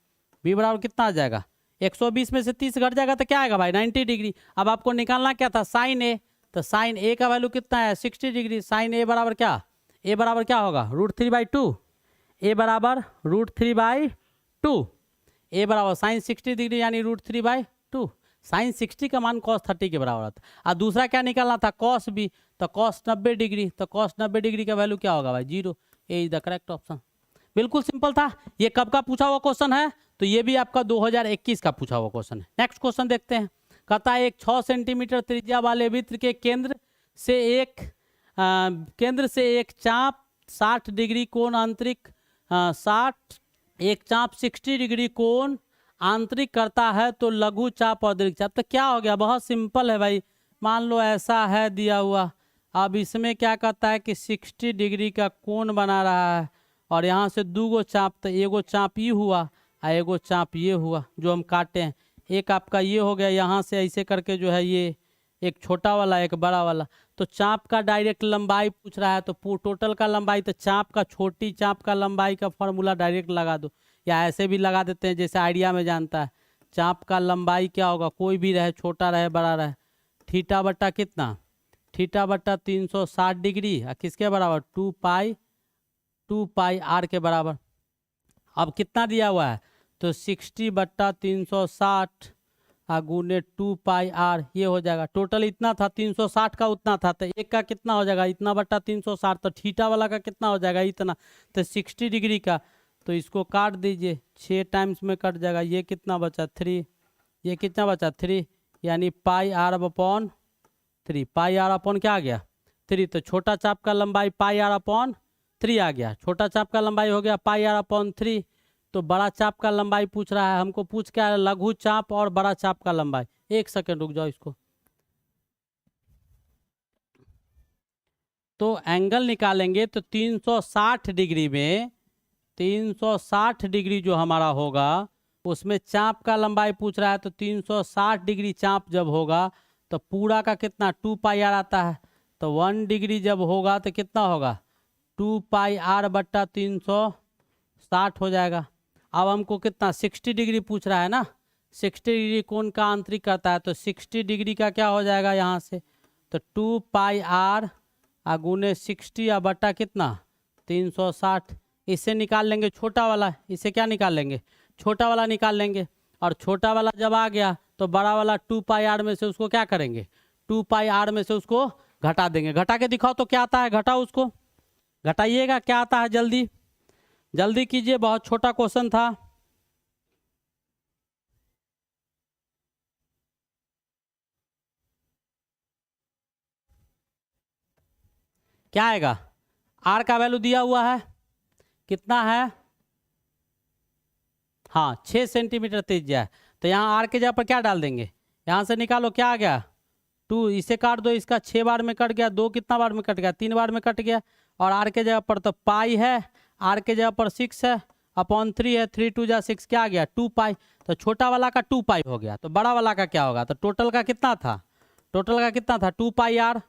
b बराबर कितना आ जाएगा 120 में से 30 घट जाएगा तो क्या आएगा भाई 90 डिग्री। अब आपको निकालना क्या था साइन a तो साइन a का वैल्यू कितना है 60 डिग्री। साइन a बराबर क्या होगा √3/2 a बराबर √3/2 a बराबर साइन 60 डिग्री यानी √3/2 साइन 60 का मान कॉस 30 के बराबर होता है। और दूसरा क्या निकालना था कॉस b तो कॉस 90 डिग्री तो कॉस 90 डिग्री का वैल्यू क्या होगा भाई 0। ए इज द करेक्ट ऑप्शन। बिल्कुल सिंपल था। ये कब का पूछा हुआ क्वेश्चन है तो ये भी आपका 2021 का पूछा हुआ क्वेश्चन है। नेक्स्ट क्वेश्चन देखते हैं। कहता है एक 6 सेंटीमीटर त्रिज्या वाले वृत्त के केंद्र से एक चाप 60 डिग्री कोण आंतरिक 60 डिग्री कोण आंतरिक करता है तो लघु चाप और दीर्घ चाप। तो क्या हो गया बहुत सिंपल है भाई। मान लो ऐसा है दिया हुआ। अब इसमें क्या कहता है कि 60 डिग्री का कोण बना रहा है और यहाँ से 2 गो चाप तो एगो चाप ये हुआ और एगो चाप ये हुआ जो हम काटे हैं। एक आपका ये हो गया यहाँ से ऐसे करके जो है ये एक छोटा वाला एक बड़ा वाला। तो चाप का डायरेक्ट लंबाई पूछ रहा है तो टोटल का लंबाई तो चाप का छोटी चाप का लंबाई का फॉर्मूला डायरेक्ट लगा दो या ऐसे भी लगा देते हैं जैसे आइडिया में जानता है। चाप का लंबाई क्या होगा कोई भी रहे छोटा रहे बड़ा रहे थीटा बट्टा कितना थीटा बट्टा 360 डिग्री और किसके बराबर 2 पाई r के बराबर। अब कितना दिया हुआ है तो 60/360 गुने 2 पाई r ये हो जाएगा। टोटल इतना था 360 का उतना था तो एक का कितना हो जाएगा इतना बट्टा 360 तो थीटा वाला का कितना हो जाएगा इतना तो 60 डिग्री का। तो इसको काट दीजिए 6 टाइम्स में कट जाएगा। ये कितना बचा 3 ये कितना बचा 3 यानी πr/3 πr/ क्या आ गया 3। तो छोटा चाप का लंबाई πr/3 आ गया। छोटा चाप का लंबाई हो गया πr/3। तो बड़ा चाप का लंबाई पूछ रहा है हमको पूछ क्या है लघु चाप और बड़ा चाप का लंबाई। एक सेकंड रुक जाओ इसको। तो एंगल निकालेंगे तो 360 डिग्री में 360 डिग्री जो हमारा होगा उसमें चाप का लंबाई पूछ रहा है तो 360 डिग्री चाप जब होगा तो पूरा का कितना 2 पाई r आता है। तो 1 डिग्री जब होगा तो कितना होगा 2 पाई r/360 हो जाएगा। अब हमको कितना 60 डिग्री पूछ रहा है ना 60 डिग्री कोण का आंतरिक करता है, तो 60 डिग्री का क्या हो जाएगा यहाँ से, तो 2 पाई आर गुने 60 या बटा कितना 360। इससे निकाल लेंगे छोटा वाला, इससे क्या निकाल लेंगे, छोटा वाला निकाल लेंगे। और छोटा वाला जब आ गया तो बड़ा वाला 2 पाई आर में से उसको क्या करेंगे, 2 पाई आर में से उसको घटा देंगे। घटा के दिखाओ तो क्या आता है, घटाओ उसको, घटाइएगा क्या आता है, जल्दी जल्दी कीजिए, बहुत छोटा क्वेश्चन था। क्या आएगा, आर का वैल्यू दिया हुआ है कितना है, हाँ 6 सेंटीमीटर त्रिज्या है। तो यहाँ आर के जगह पर क्या डाल देंगे, यहाँ से निकालो क्या आ गया 2, इसे काट दो, इसका 6 बार में कट गया, 2 कितना बार में कट गया 3 बार में कट गया। और आर के जगह पर तो पाई है, आर के जगह पर 6 है, अपॉन 3 है, 3 2 जा 6 क्या आ गया 2 पाई। तो छोटा वाला का 2 पाई हो गया, तो बड़ा वाला का क्या होगा, तो टोटल का कितना था, टोटल का कितना था 2 पाई आर,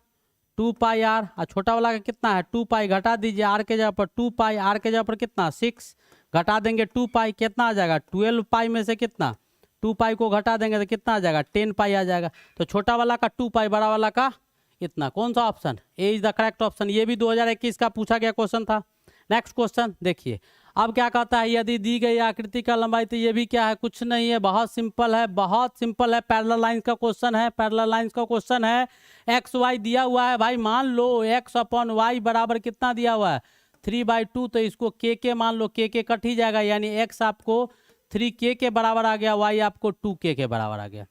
2 पाई आर, और छोटा वाला का कितना है 2 पाई, घटा दीजिए आर के जगह पर 2 पाई, आर के जगह पर कितना 6, घटा देंगे 2 पाई, कितना आ जाएगा 12 पाई में से कितना 2 पाई को घटा देंगे तो कितना आ जाएगा 10 पाई आ जाएगा। तो छोटा वाला का 2 पाई, बड़ा वाला का इतना, कौन सा option, A is the correct option. ये भी 2021 का पूछा गया क्वेश्चन था। नेक्स्ट क्वेश्चन देखिए, अब क्या कहता है, यदि दी गई आकृति का लंबाई, तो ये भी क्या है, कुछ नहीं है, बहुत सिंपल है, बहुत सिंपल है, पैरेलल लाइंस का क्वेश्चन है, पैरेलल लाइंस का क्वेश्चन है। एक्स वाई दिया हुआ है भाई, मान लो एक्स अपॉन वाई बराबर कितना दिया हुआ है 3/2, तो इसको के मान लो, के कट ही जाएगा, यानी एक्स आपको 3k के बराबर आ गया, वाई आपको 2k के बराबर आ गया।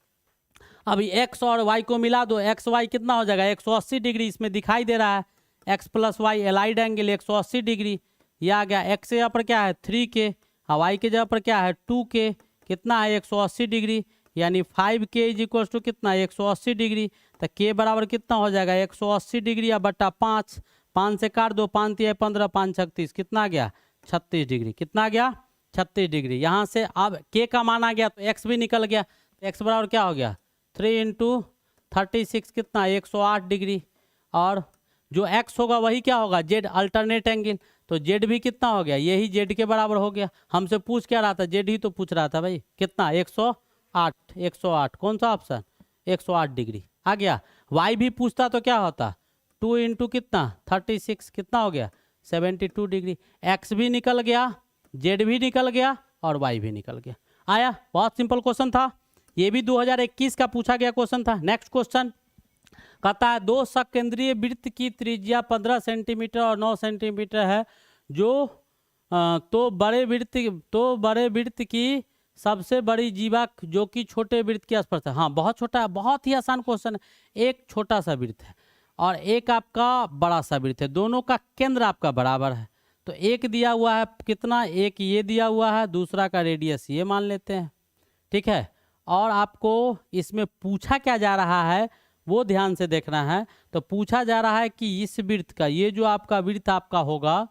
अभी एक्स और वाई को मिला दो, एक्स वाई कितना हो जाएगा 180 डिग्री, इसमें दिखाई दे रहा है X plus Y allied angle 180 degree, ये आ गया। एक्स के जगह पर क्या है 3k, वाई के जगह पर क्या है 2k, कितना है 180 डिग्री, यानी 5k इज इक्वल टू कितना 180 डिग्री। तो k बराबर कितना हो जाएगा 180 डिग्री या बटा 5, 5 से काट दो, 5 तिया 15, 5 36, कितना आ गया 36 डिग्री, कितना आ गया 36 डिग्री। यहाँ से अब k का मान आ गया तो x भी निकल गया, तो x बराबर क्या हो गया 3 × 36 कितना 108 डिग्री, और जो x होगा वही क्या होगा z अल्टरनेट एंगल, तो z भी कितना हो गया, यही z के बराबर हो गया। हमसे पूछ क्या रहा था, z ही तो पूछ रहा था भाई, कितना 108, 108 कौन सा ऑप्शन 108 डिग्री आ गया। y भी पूछता तो क्या होता 2 × कितना 36, कितना हो गया 72 डिग्री। x भी निकल गया, z भी निकल गया और y भी निकल गया। आया, बहुत सिंपल क्वेश्चन था, ये भी 2021 का पूछा गया क्वेश्चन था। नेक्स्ट क्वेश्चन कहता है, दो सकेंद्रीय वृत्त की त्रिज्या 15 सेंटीमीटर और 9 सेंटीमीटर है, जो तो बड़े वृत्त की सबसे बड़ी जीवा जो कि छोटे वृत्त के स्पर्श है। हाँ बहुत छोटा है, बहुत ही आसान क्वेश्चन है। एक छोटा सा वृत्त है और एक आपका बड़ा सा वृत्त है, दोनों का केंद्र आपका बराबर है। तो एक दिया हुआ है कितना, एक ये दिया हुआ है, दूसरा का रेडियस ये मान लेते हैं, ठीक है। और आपको इसमें पूछा क्या जा रहा है वो ध्यान से देखना है। तो पूछा जा रहा है कि इस वृत्त का, ये जो आपका वृत्त आपका होगा,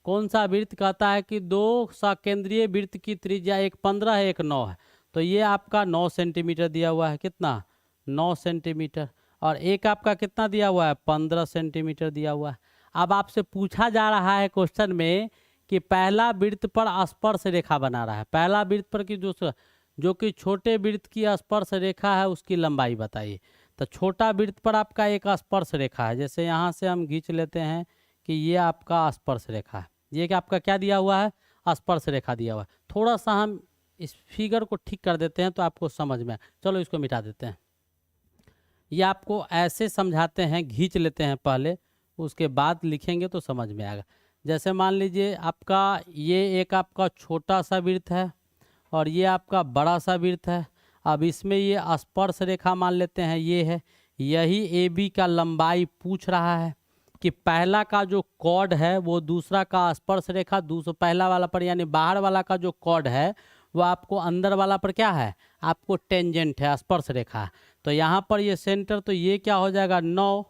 कौन सा वृत्त, कहता है कि दो सकेंद्रीय वृत्त की त्रिज्या एक 15 है एक 9 है, तो ये आपका 9 सेंटीमीटर दिया हुआ है, कितना 9 सेंटीमीटर, और एक आपका कितना दिया हुआ है 15 सेंटीमीटर दिया हुआ है। अब आपसे पूछा जा रहा है क्वेश्चन में कि पहला वृत्त पर स्पर्श रेखा बना रहा है, पहला वृत्त पर की जो कि छोटे वृत्त की स्पर्श रेखा है उसकी लंबाई बताइए। तो छोटा वृत्त पर आपका एक स्पर्श रेखा है, जैसे यहाँ से हम खींच लेते हैं कि ये आपका स्पर्श रेखा है, ये कि आपका क्या दिया हुआ है स्पर्श रेखा दिया हुआ है। थोड़ा सा हम इस फिगर को ठीक कर देते हैं तो आपको समझ में, चलो इसको मिटा देते हैं। ये आपको ऐसे समझाते हैं, खींच लेते हैं पहले, उसके बाद लिखेंगे तो समझ में आएगा। जैसे मान लीजिए आपका ये एक आपका छोटा सा वृत्त है और ये आपका बड़ा सा वृत्त है। अब इसमें ये स्पर्श रेखा मान लेते हैं ये है, यही ए बी का लंबाई पूछ रहा है कि पहला का जो कॉर्ड है वो दूसरा का स्पर्श रेखा, दूसरा पहला वाला पर यानी बाहर वाला का जो कॉर्ड है वो आपको अंदर वाला पर क्या है आपको टेंजेंट है, स्पर्श रेखा है। तो यहाँ पर ये सेंटर, तो ये क्या हो जाएगा 9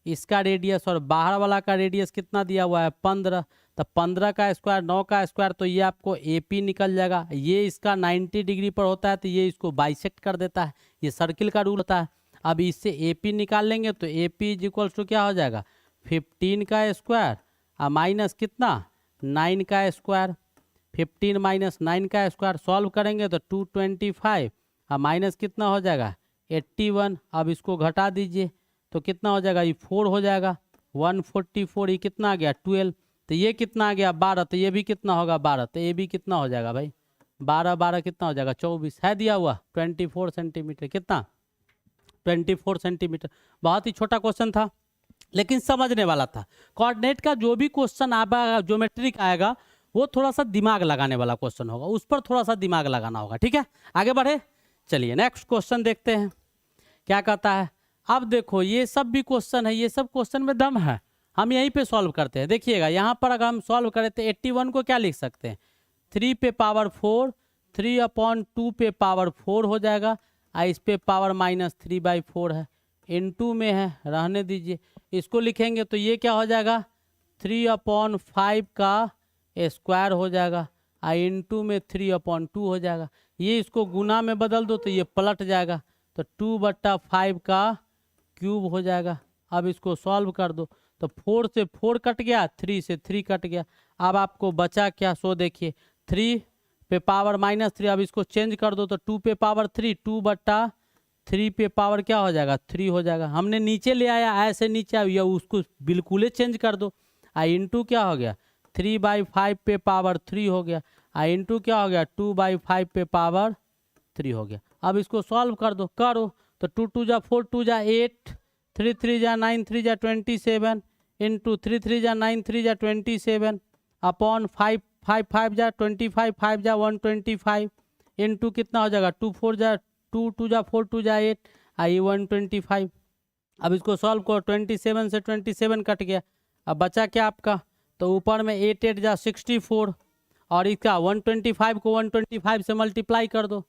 इसका रेडियस, और बाहर वाला का रेडियस कितना दिया हुआ है 15, तो 15 का स्क्वायर 9 का स्क्वायर, तो ये आपको AP निकल जाएगा। ये इसका 90 डिग्री पर होता है तो ये इसको बाइसेक्ट कर देता है, ये सर्किल का रूल होता है। अब इससे AP निकाल लेंगे तो AP इज इक्वल टू क्या हो जाएगा 15 का स्क्वायर और माइनस कितना 9 का स्क्वायर, 15 - 9 का स्क्वायर, सॉल्व करेंगे तो 225 अब माइनस कितना हो जाएगा 81। अब इसको घटा दीजिए तो कितना हो जाएगा, ये 4 हो जाएगा। 144, ये कितना आ गया 12, तो ये कितना आ गया 12, तो ये भी कितना होगा 12, तो ये भी कितना हो जाएगा भाई 12 12 कितना हो जाएगा 24 है दिया हुआ 24 सेंटीमीटर। कितना 24 सेंटीमीटर। बहुत ही छोटा क्वेश्चन था लेकिन समझने वाला था। कोऑर्डिनेट का जो भी क्वेश्चन आएगा, ज्योमेट्रिक आएगा, वो थोड़ा सा दिमाग लगाने वाला क्वेश्चन होगा, उस पर थोड़ा सा दिमाग लगाना होगा। ठीक है, आगे बढ़े, चलिए नेक्स्ट क्वेश्चन देखते हैं क्या कहता है। अब देखो ये सब भी क्वेश्चन है, ये सब क्वेश्चन में दम है, हम यहीं पे सॉल्व करते हैं। देखिएगा यहाँ पर अगर हम सॉल्व करें तो 81 को क्या लिख सकते हैं 3 पे पावर 4, 3/2 पे पावर 4 हो जाएगा, इस पे पावर -3/4 है, इनटू में है, रहने दीजिए। इसको लिखेंगे तो ये क्या हो जाएगा 3/5 का स्क्वायर हो जाएगा, इनटू में 3/2 हो जाएगा। ये इसको गुना में बदल दो तो ये पलट जाएगा, तो 2/5 का क्यूब हो जाएगा। अब इसको सॉल्व कर दो तो 4 से 4 कट गया, 3 से 3 कट गया। अब आपको बचा क्या, सो देखिए 3 पे पावर -3, अब इसको चेंज कर दो तो 2 पे पावर 3, 2/3 पे पावर क्या हो जाएगा 3 हो जाएगा। हमने नीचे ले आया, ऐसे नीचे आया, उसको बिल्कुल चेंज कर दो, इंटू क्या हो गया 3/5 पे पावर 3 हो गया, इंटू क्या हो गया 2/5 पे पावर 3 हो गया। अब इसको सॉल्व कर दो, करो तो 2 2 जा 4, 2 जा 8, 3 3 जा 9, 3 जा 27, इंटू 3 3 जा 9, 3 जा 27 अपॉन 5 5 5 जा 25, 5 जा 125, इंटू कितना हो जाएगा 2 4 जा 2 2 जा 4, 2 जा 8, आई 125। अब इसको सॉल्व करो, 27 से 27 कट गया, अब बचा क्या आपका, तो ऊपर में 8 8 जा 64, और इसका 125 को 125 से मल्टीप्लाई कर दो,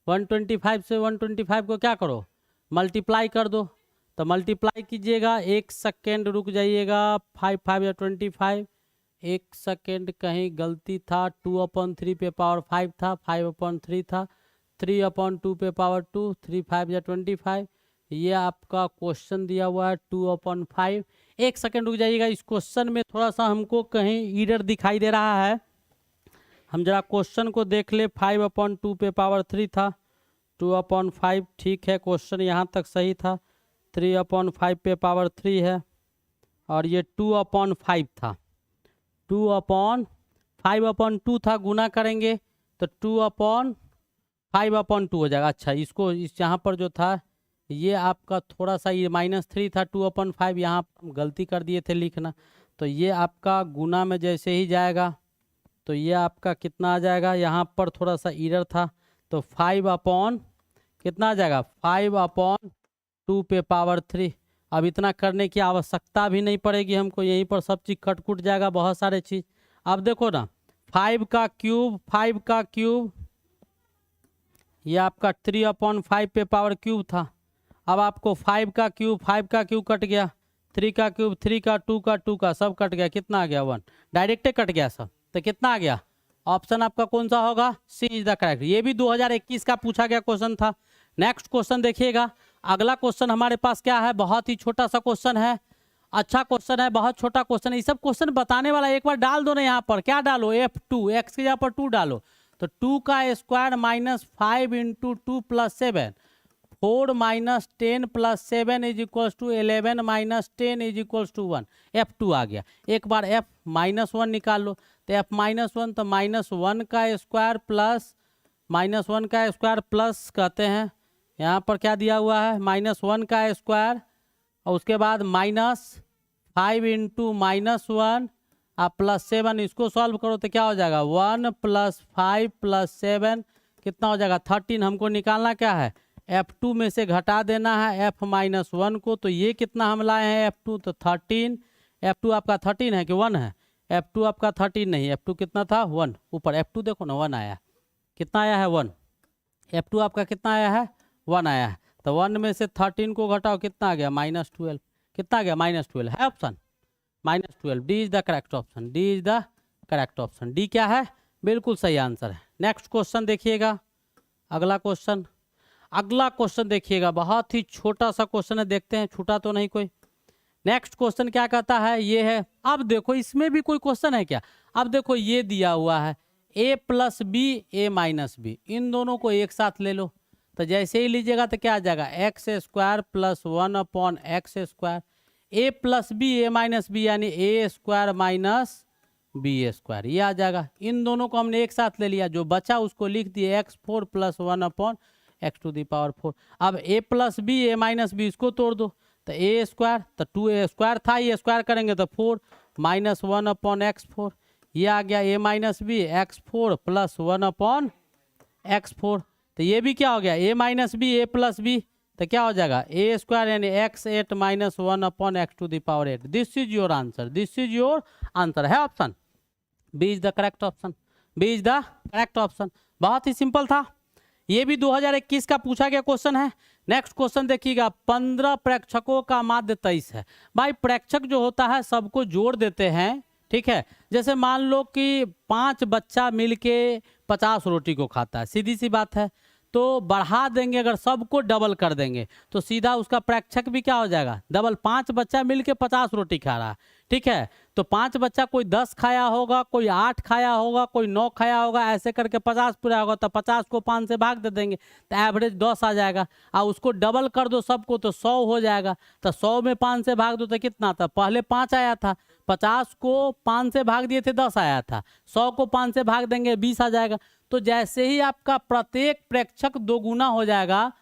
125 से 125 को क्या करो मल्टीप्लाई कर दो, तो मल्टीप्लाई कीजिएगा, 1 सेकेंड रुक जाइएगा, 5 5 या 25, 1 सेकेंड कहीं गलती था, 2/3 पे पावर 5 था, 5/3 था, 3/2 पे पावर 2, 3 5 या 25, ये आपका क्वेश्चन दिया हुआ है 2/5। 1 सेकेंड रुक जाइएगा, इस क्वेश्चन में थोड़ा सा हमको कहीं एरर दिखाई दे रहा है, हम जरा क्वेश्चन को देख ले। 5/2 पे पावर 3 था, 2/5 ठीक है, क्वेश्चन यहाँ तक सही था। 3/5 पे पावर 3 है, और ये 2/5 था, 2/5/2 था, गुना करेंगे तो 2/5/2 हो जाएगा। अच्छा, इसको इस यहाँ पर जो था ये आपका थोड़ा सा ये -3 था, 2/5 यहाँ गलती कर दिए थे लिखना, तो ये आपका गुना में जैसे ही जाएगा तो ये आपका कितना आ जाएगा, यहाँ पर थोड़ा सा एरर था, तो 5 कितना आ जाएगा 5/2 पे पावर 3। अब इतना करने की आवश्यकता भी नहीं पड़ेगी हमको, यहीं पर सब चीज़ कट कुट जाएगा, बहुत सारे चीज़। अब देखो ना 5 का क्यूब ये आपका 3/5 पे पावर क्यूब था। अब आपको 5 का क्यूब कट गया, 3 का क्यूब 3 का 2 का 2 का सब कट गया, कितना आ गया 1, डायरेक्ट कट गया सब, तो कितना आ गया, ऑप्शन आपका कौन सा होगा, सी इज द करेक्ट। ये भी 2021 का पूछा गया क्वेश्चन था। नेक्स्ट क्वेश्चन देखिएगा, अगला क्वेश्चन हमारे पास क्या है, बहुत ही छोटा सा क्वेश्चन है, अच्छा क्वेश्चन है, बहुत छोटा क्वेश्चन है। ये सब क्वेश्चन बताने वाला एक बार डाल दो ना, यहाँ पर क्या डालो F2, x के यहाँ पर 2 डालो, तो 2 का square -5 into 2 + 7, 4 - 10 + 7 is equals to 11 - 10 is equals to 1। F2 आ गया, एक बार F -1 निकाल लो, तो F -1 तो -1 का स्क्वायर प्लस -1 का स्क्वायर प्लस कहते हैं, यहाँ पर क्या दिया हुआ है -1 का स्क्वायर, और उसके बाद -5 इंटू -1 प्लस 7, इसको सॉल्व करो तो क्या हो जाएगा 1 + 5 + 7 कितना हो जाएगा 13। हमको निकालना क्या है, F2 में से घटा देना है F -1 को, तो ये कितना हम लाए हैं F2, तो 13। F2 आपका 13 है कि 1 है, F2 आपका 13 नहीं, F2 कितना था 1, ऊपर F2 देखो ना 1 आया, कितना आया है 1, F2 आपका कितना आया है 1 आया है, तो 1 में से 13 को घटाओ कितना आ गया -12, कितना आ गया -12 है option -12, D is the correct option, D is the correct option, D क्या है बिल्कुल सही आंसर है। नेक्स्ट क्वेश्चन देखिएगा, अगला क्वेश्चन देखिएगा, बहुत ही छोटा सा क्वेश्चन है, देखते हैं छूटा तो नहीं कोई। नेक्स्ट क्वेश्चन क्या कहता है, ये है, अब देखो इसमें भी कोई क्वेश्चन है क्या, अब देखो ये दिया हुआ है a + b a - b, इन दोनों को एक साथ ले लो, तो जैसे ही लीजिएगा तो क्या आ जाएगा, x square plus 1/x², A plus B A minus B यानी ए स्क्वायर माइनस बी स्क्वायर, ये आ जाएगा। इन दोनों को हमने एक साथ ले लिया, जो बचा उसको लिख दिए x4 प्लस 1/x⁴। अब a plus B A minus B इसको तोड़ दो तो ए स्क्वायर, तो 2a स्क्वायर था, ये स्क्वायर करेंगे तो 4 माइनस 1/x4, ये आ गया a minus B x4 plus 1/x4। तो ये भी क्या हो गया, a minus B A plus B, तो क्या हो जाएगा ए स्क्वायर यानी x8 minus 1/x⁸। This is your answer, this is your answer है option B is the correct option, B is the correct option. बहुत ही सिंपल था, ये भी 2021 का पूछा गया क्वेश्चन है। नेक्स्ट क्वेश्चन देखिएगा, 15 प्रेक्षकों का माध्य 23 है। भाई प्रेक्षक जो होता है सबको जोड़ देते हैं, ठीक है। जैसे मान लो कि 5 बच्चा मिलके 50 रोटी को खाता है, सीधी सी बात है, तो बढ़ा देंगे, अगर सबको डबल कर देंगे तो सीधा उसका प्रेक्षक भी क्या हो जाएगा, डबल। 5 बच्चा मिलके 50 रोटी खा रहा है, ठीक है, तो 5 बच्चा कोई 10 खाया होगा, कोई 8 खाया होगा, कोई 9 खाया होगा, ऐसे करके 50 पूरा होगा, तो 50 को 5 से भाग दे देंगे तो एवरेज 10 आ जाएगा। और उसको डबल कर दो सबको तो 100 हो जाएगा, तो 100 में 5 से भाग दो तो कितना था, पहले 5 आया था, 50 को 5 से भाग दिए थे 10 आया था, 100 को 5 से भाग देंगे 20 आ जाएगा। तो जैसे ही आपका प्रत्येक प्रेक्षक 2 गुना हो जाएगा,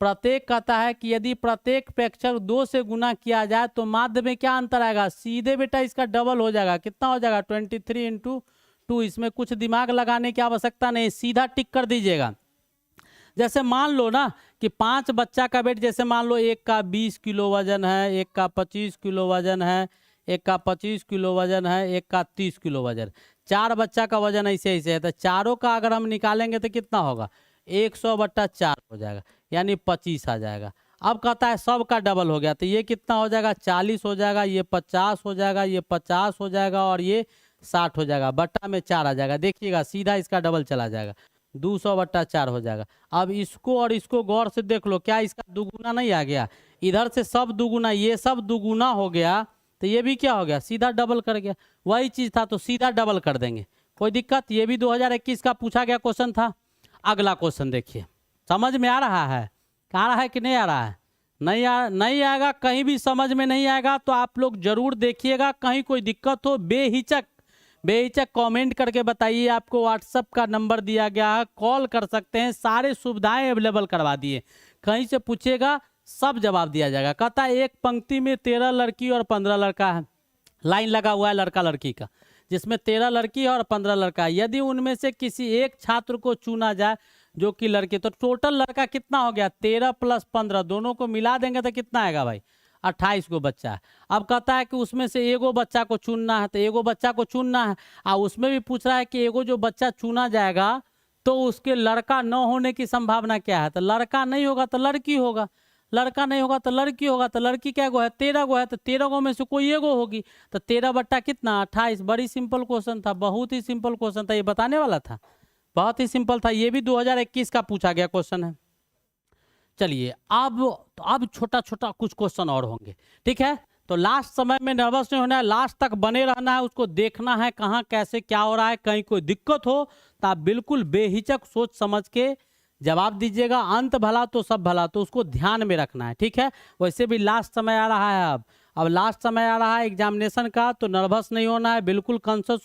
प्रत्येक कहता है कि यदि प्रत्येक प्रेक्षक 2 से गुना किया जाए तो माध्य में क्या अंतर आएगा, सीधे बेटा इसका डबल हो जाएगा। कितना हो जाएगा 23 × 2। इसमें कुछ दिमाग लगाने की आवश्यकता नहीं, सीधा टिक कर दीजिएगा। जैसे मान लो ना कि 5 बच्चा का वेट, जैसे मान लो एक का 20 किलो वजन है, एक का 25 किलो वजन है, एक का 25 किलो वजन है, एक का 30 किलो वजन, 4 बच्चा का वजन ऐसे ऐसे है, तो चारों का अगर हम निकालेंगे तो कितना होगा 100/4 हो जाएगा यानी 25 आ जाएगा। अब कहता है सब का डबल हो गया, तो ये कितना हो जाएगा 40 हो जाएगा, ये 50 हो जाएगा, ये 50 हो जाएगा और ये 60 हो जाएगा, बट्टा में 4 आ जाएगा। देखिएगा सीधा इसका डबल चला जाएगा, 200/4 हो जाएगा। अब इसको और इसको गौर से देख लो, क्या इसका दुगुना नहीं आ गया, इधर से सब दुगुना, ये सब दुगुना हो गया, तो ये भी क्या हो गया सीधा डबल कर गया। वही चीज था तो सीधा डबल कर देंगे, कोई दिक्कत। ये भी 2021 का पूछा गया क्वेश्चन था। अगला क्वेश्चन देखिए, समझ में आ रहा है, आ रहा है कि नहीं आ रहा है, नहीं आएगा, कहीं भी समझ में नहीं आएगा तो आप लोग जरूर देखिएगा, कहीं कोई दिक्कत हो बेहिचक कमेंट करके बताइए। आपको व्हाट्सएप का नंबर दिया गया है, कॉल कर सकते हैं, सारे सुविधाएं अवेलेबल करवा दिए, कहीं से पूछेगा सब जवाब दिया जाएगा। कहता है एक पंक्ति में 13 लड़की और 15 लड़का है, लाइन लगा हुआ है लड़का लड़की का, जिसमें 13 लड़की और 15 लड़का है। यदि उनमें से किसी एक छात्र को चुना जाए जो कि लड़के, तो टोटल लड़का कितना हो गया 13 + 15, दोनों को मिला देंगे तो कितना आएगा भाई 28 गो बच्चा है। अब कहता है कि उसमें से एगो बच्चा को चुनना है, तो एगो बच्चा को चुनना है, और उसमें भी पूछ रहा है कि एगो जो बच्चा चुना जाएगा तो उसके लड़का न होने की संभावना क्या है, तो लड़का नहीं होगा तो लड़की होगा, लड़का नहीं होगा तो लड़की होगा, तो लड़की क्या गो है 13 गो है, तो 13 गो में से कोई एगो होगी, तो 13 बट्टा कितना 28। बड़ी सिंपल क्वेश्चन था, बहुत ही सिंपल क्वेश्चन था, ये बताने वाला था, बहुत ही सिंपल था। ये भी 2021 का पूछा गया क्वेश्चन है। चलिए अब छोटा छोटा कुछ क्वेश्चन और होंगे, ठीक है। तो लास्ट समय में नर्वस नहीं होना है, लास्ट तक बने रहना है, उसको देखना है कहाँ कैसे क्या हो रहा है, कहीं कोई दिक्कत हो तो आप बिल्कुल बेहिचक सोच समझ के जवाब दीजिएगा। अंत भला तो सब भला, तो उसको ध्यान में रखना है, ठीक है। वैसे भी लास्ट समय आ रहा है, अब लास्ट समय आ रहा है एग्जामिनेशन का, तो नर्वस नहीं होना है, बिल्कुल कॉन्शियस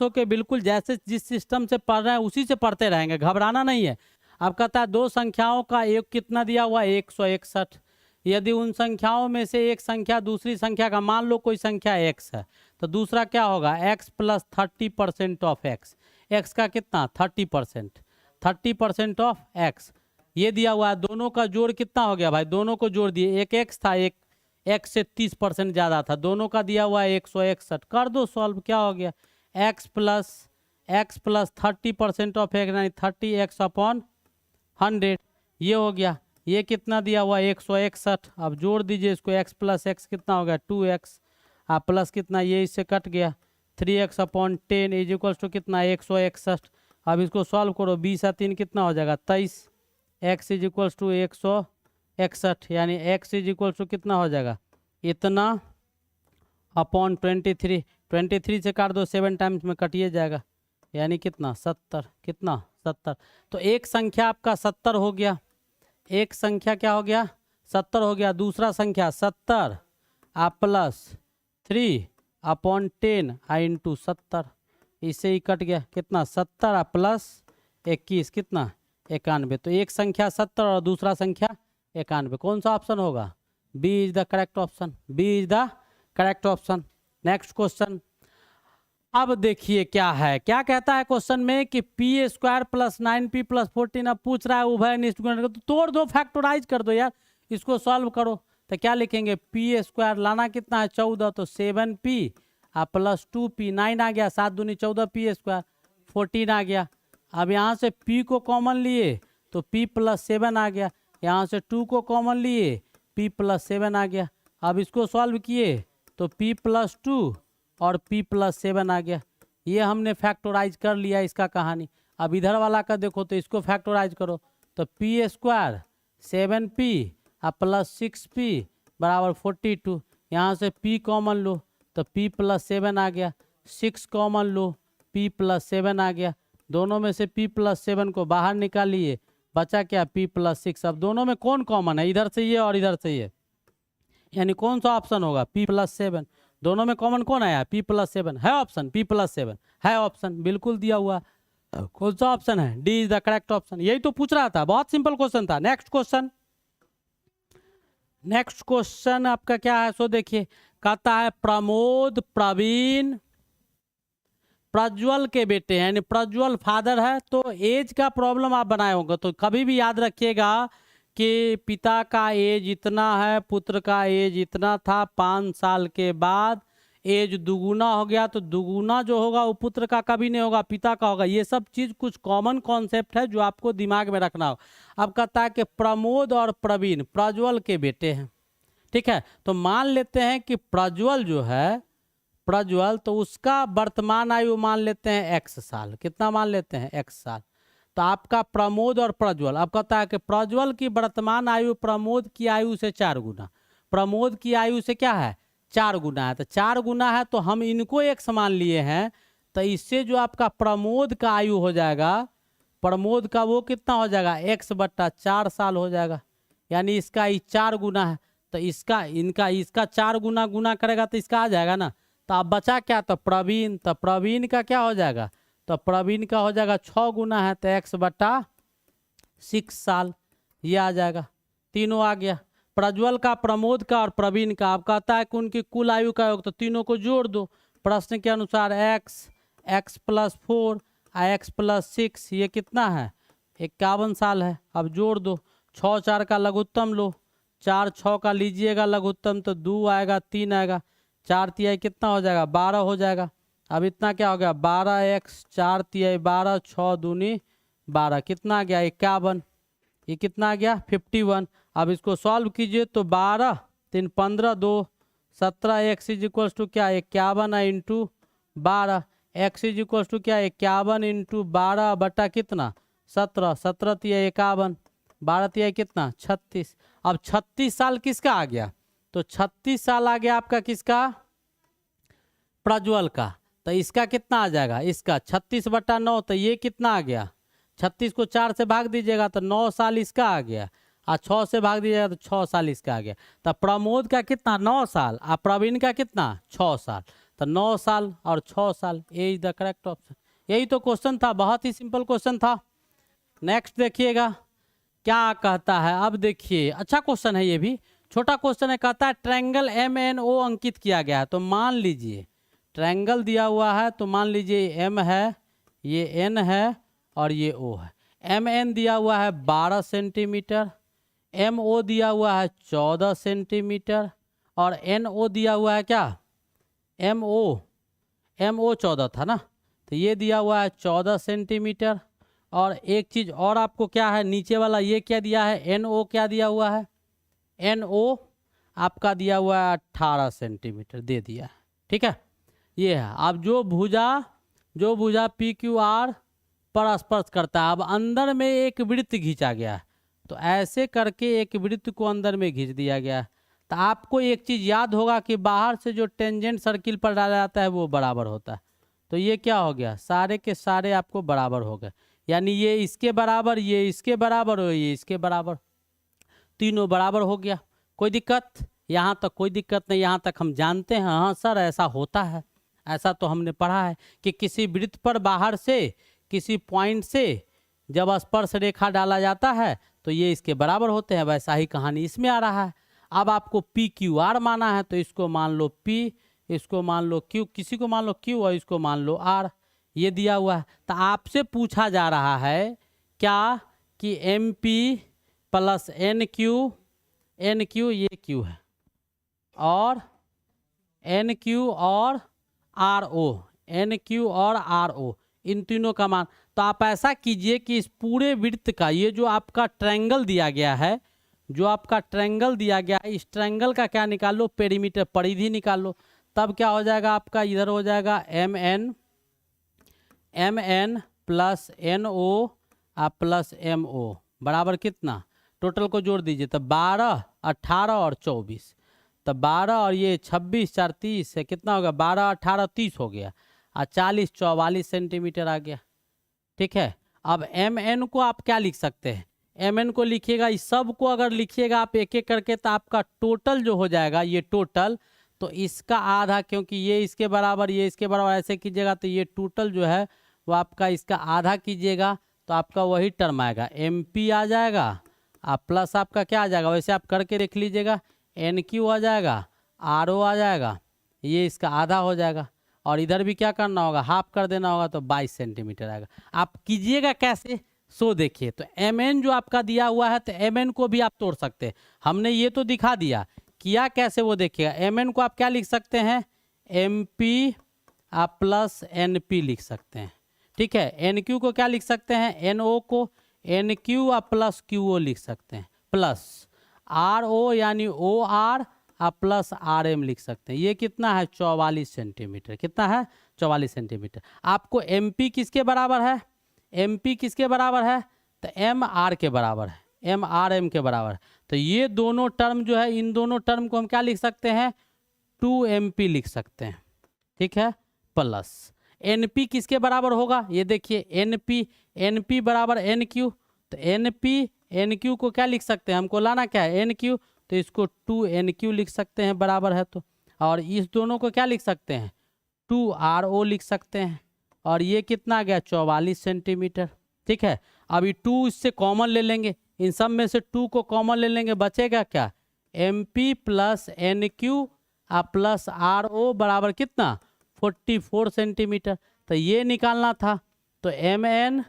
होके बिल्कुल जैसे जिस सिस्टम से पढ़ रहे हैं उसी से पढ़ते रहेंगे, घबराना नहीं है। अब कहता है 2 संख्याओं का योग कितना दिया हुआ 161। यदि उन संख्याओं में से एक संख्या दूसरी संख्या का, मान लो कोई संख्या x है, तो दूसरा क्या होगा x + 30% ऑफ x, x का कितना 30% ऑफ x, ये दिया हुआ है। दोनों का जोड़ कितना हो गया भाई, दोनों को जोड़ दिए, एक x था, एक x से 30% ज़्यादा था, दोनों का दिया हुआ है 161, कर दो सॉल्व, क्या हो गया x + 30% ऑफ x यानी 30x/100, ये हो गया। ये कितना दिया हुआ 161, अब जोड़ दीजिए इसको, x + x कितना हो गया 2x, आप प्लस कितना ये इससे कट गया 3x/10 = कितना 161। अब इसको सॉल्व करो, 20 और 3 कितना हो जाएगा 23, x = 161 यानी x = कितना हो जाएगा इतना अपॉन 23 से काट दो, 7 टाइम्स में कटिए जाएगा यानी कितना 70, कितना 70। तो एक संख्या आपका 70 हो गया, एक संख्या क्या हो गया 70 हो गया। दूसरा संख्या 70 प्लस 3/10 इंटू 70, इससे ही कट गया कितना 70 प्लस 21 कितना 91। तो एक संख्या 70 और दूसरा संख्या 91। कौन सा ऑप्शन होगा? B is the correct option, B is the correct option. Next question. अब देखिए क्या है, क्या कहता है क्वेश्चन में कि P square plus 9p plus 14। अब पूछ रहा है उभय निष्ठ गुणन, तो तोड़ दो, फैक्टराइज कर दो यार, इसको सॉल्व करो। तो क्या लिखेंगे? पी स्क्वायर लाना कितना है 14, तो 7p प्लस 2p 9 आ गया, 7 दूनी 14 पी स्क्वायर 14 आ गया। अब यहाँ से p को कॉमन लिए तो p प्लस 7 आ गया, यहाँ से 2 को कॉमन लिए p प्लस 7 आ गया। अब इसको सॉल्व किए तो p प्लस 2 और p प्लस 7 आ गया। ये हमने फैक्टराइज कर लिया इसका कहानी। अब इधर वाला का देखो तो इसको फैक्टराइज करो, तो P square 7p plus 6p बराबर 42। यहाँ से p कॉमन लो तो p प्लस 7 आ गया, 6 कॉमन लो p प्लस 7 आ गया। दोनों में से p प्लस 7 को बाहर निकालिए, बचा क्या p प्लस 6। अब दोनों में कौन कॉमन है? इधर से ये और इधर से ये, यानी कौन सा ऑप्शन होगा? p plus 7। दोनों में कॉमन कौन आया? p प्लस 7 है ऑप्शन, p प्लस 7 है ऑप्शन, बिल्कुल दिया हुआ। कौन सा ऑप्शन है? D is the correct option. यही तो पूछ रहा था, बहुत सिंपल क्वेश्चन था। नेक्स्ट क्वेश्चन, नेक्स्ट क्वेश्चन आपका क्या है? सो देखिए, कहता है प्रमोद प्रवीण प्रज्वल के बेटे हैं, यानी प्रज्वल फादर है। तो एज का प्रॉब्लम आप बनाए होंगे, तो कभी भी याद रखिएगा कि पिता का एज इतना है, पुत्र का एज इतना था, 5 साल के बाद एज दुगुना हो गया, तो दुगुना जो होगा वो पुत्र का कभी नहीं होगा, पिता का होगा। ये सब चीज़ कुछ कॉमन कॉन्सेप्ट है जो आपको दिमाग में रखना हो। अब कहता है कि प्रमोद और प्रवीण प्रज्वल के बेटे हैं, ठीक है। तो मान लेते हैं कि प्रज्वल जो है, प्रज्वल, तो उसका वर्तमान आयु मान लेते हैं x साल। कितना मान लेते हैं? x साल। तो आपका प्रमोद और प्रज्वल, अब कहता है कि प्रज्वल की वर्तमान आयु प्रमोद की आयु से 4 गुना, प्रमोद की आयु से क्या है? 4 गुना है। तो 4 गुना है तो हम इनको एक समान लिए हैं, तो इससे जो आपका प्रमोद का आयु हो जाएगा, प्रमोद का वो कितना हो जाएगा? x/4 साल हो जाएगा, यानी इसका ही 4 गुना है। तो इसका 4 गुना गुना करेगा तो इसका आ जाएगा ना। तो अब बचा क्या? तो प्रवीण, तो प्रवीण का क्या हो जाएगा? तो प्रवीण का हो जाएगा 6 गुना है, तो x/6 साल, ये आ जाएगा। तीनों आ गया, प्रज्वल का, प्रमोद का और प्रवीण का। आप कहता है कि उनकी कुल आयु का योग, तो तीनों को जोड़ दो प्रश्न के अनुसार। x प्लस 4 x प्लस 6, ये कितना है? 51 साल है। अब जोड़ दो, 6 4 का लघुत्तम लो, 4 6 का लीजिएगा लघुत्तम, तो 2 आएगा 3 आएगा, 4 तिहाई कितना हो जाएगा? 12 हो जाएगा। अब इतना क्या हो गया? 12x 4 तिहाई 12, 6 दूनी 12, कितना आ गया? 51। ये कितना आ गया? 51। अब इसको सॉल्व कीजिए तो 12 3 15 2 17, x इज इक्वल्स टू क्या? 51 into 12, x is equals to क्या? 51 इंटू 12 बटा कितना? 17, 17 तिहाई 51, 12 तिहाई कितना? 36। अब 36 साल किसका आ गया? तो 36 साल आ गया आपका किसका? प्रज्वल का। तो इसका कितना आ जाएगा? इसका 36/9, तो ये कितना आ गया? 36 को 4 से भाग दीजिएगा तो 9 साल इसका आ गया, और 6 से भाग दीजिएगा तो 6 साल इसका आ गया। तो प्रमोद का कितना? 9 साल, और प्रवीण का कितना? 6 साल। तो 9 साल और 6 साल, ये इज द करेक्ट ऑप्शन। यही तो क्वेश्चन था, बहुत ही सिंपल क्वेश्चन था। नेक्स्ट देखिएगा क्या कहता है। अब देखिए, अच्छा क्वेश्चन है, ये भी छोटा क्वेश्चन है। कहता है ट्रायंगल MNO अंकित किया गया है। तो मान लीजिए ट्रायंगल दिया हुआ है, तो मान लीजिए M है, ये N है और ये O है। MN दिया हुआ है 12 सेंटीमीटर, MO दिया हुआ है 14 सेंटीमीटर, और NO दिया हुआ है क्या? MO 14 था ना, तो ये दिया हुआ है 14 सेंटीमीटर। और एक चीज़ और आपको क्या है, नीचे वाला ये क्या दिया है? NO क्या दिया हुआ है? NO आपका दिया हुआ है 18 सेंटीमीटर दे दिया है, ठीक है। ये है। अब जो भुजा PQR पर स्पर्श करता है, अब अंदर में एक वृत्त खींचा गया है, तो ऐसे करके एक वृत्त को अंदर में खींच दिया गया है। तो आपको एक चीज़ याद होगा कि बाहर से जो टेंजेंट सर्किल पर डाला जाता है वो बराबर होता है। तो ये क्या हो गया? सारे के सारे आपको बराबर हो गए। यानी ये इसके बराबर, ये इसके बराबर और ये इसके बराबर, तीनों बराबर हो गया। कोई दिक्कत? यहाँ तक कोई दिक्कत नहीं, यहाँ तक हम जानते हैं। हाँ सर ऐसा होता है, ऐसा तो हमने पढ़ा है कि किसी वृत्त पर बाहर से किसी पॉइंट से जब स्पर्श रेखा डाला जाता है तो ये इसके बराबर होते हैं। वैसा ही कहानी इसमें आ रहा है। अब आपको पी क्यू आर माना है तो इसको मान लो पी, इसको मान लो क्यू, किसी को मान लो क्यू और इसको मान लो आर, ये दिया हुआ है। तो आपसे पूछा जा रहा है क्या कि M P plus N Q ये क्यू है और एन क्यू और आर ओ, एन क्यू और आर ओ, इन तीनों का मान। तो आप ऐसा कीजिए कि इस पूरे वृत्त का ये जो आपका ट्रायंगल दिया गया है, जो आपका ट्रायंगल दिया गया है, इस ट्रायंगल का क्या निकाल लो, पेरीमीटर, परिधि निकाल लो। तब क्या हो जाएगा आपका, इधर हो जाएगा M N plus N O plus M O बराबर कितना, टोटल को जोड़ दीजिए तो 12, 18 और 24। तो 12 और ये 26, 4, 30 से कितना होगा, 12, 18, 30 हो गया और 40, 44 सेंटीमीटर आ गया। ठीक है। अब एम एन को आप क्या लिख सकते हैं, एम एन को लिखिएगा, इस सब को अगर लिखिएगा आप एक एक करके तो आपका टोटल जो हो जाएगा, ये टोटल, तो इसका आधा, क्योंकि ये इसके बराबर ये इसके बराबर ऐसे कीजिएगा तो ये टोटल जो है वो आपका इसका आधा कीजिएगा तो आपका वही टर्म आएगा, एम पी आ जाएगा प्लस आपका क्या आ जाएगा, वैसे आप करके देख लीजिएगा, एन क्यू आ जाएगा, आर ओ आ जाएगा, ये इसका आधा हो जाएगा और इधर भी क्या करना होगा, हाफ कर देना होगा तो 22 सेंटीमीटर आएगा। आप कीजिएगा कैसे, सो देखिए। तो एम एन जो आपका दिया हुआ है तो एम एन को भी आप तोड़ सकते हैं, हमने ये तो दिखा दिया, किया कैसे वो देखिएगा। एम एन को आप क्या लिख सकते हैं, M P plus N P लिख सकते हैं। ठीक है। एन क्यू को क्या लिख सकते हैं, एन ओ को N Q plus Q O लिख सकते हैं, प्लस आर ओ यानी O R plus R M लिख सकते हैं। ये कितना है, 44 सेंटीमीटर, कितना है, 44 सेंटीमीटर। आपको एम पी किसके बराबर है, एम पी किसके बराबर है, तो एम आर के बराबर है, एम आर एम के बराबर है। तो ये दोनों टर्म जो है, इन दोनों टर्म को हम क्या लिख सकते हैं, 2 एम पी लिख सकते हैं। ठीक है। प्लस एन पी किसके बराबर होगा, ये देखिए, एन पी बराबर एन क्यू, तो एन क्यू को क्या लिख सकते हैं, हमको लाना क्या है, एन क्यू, तो इसको 2 एन क्यू लिख सकते हैं, बराबर है तो। और इस दोनों को क्या लिख सकते हैं, 2 आर ओ लिख सकते हैं। और ये कितना आ गया, 44 सेंटीमीटर। ठीक है। अभी 2 इससे कॉमन ले लेंगे, इन सब में से 2 को कॉमन ले लेंगे, बचेगा क्या, M P plus N Q plus R O बराबर कितना, 44 सेंटीमीटर। तो ये निकालना था, तो M N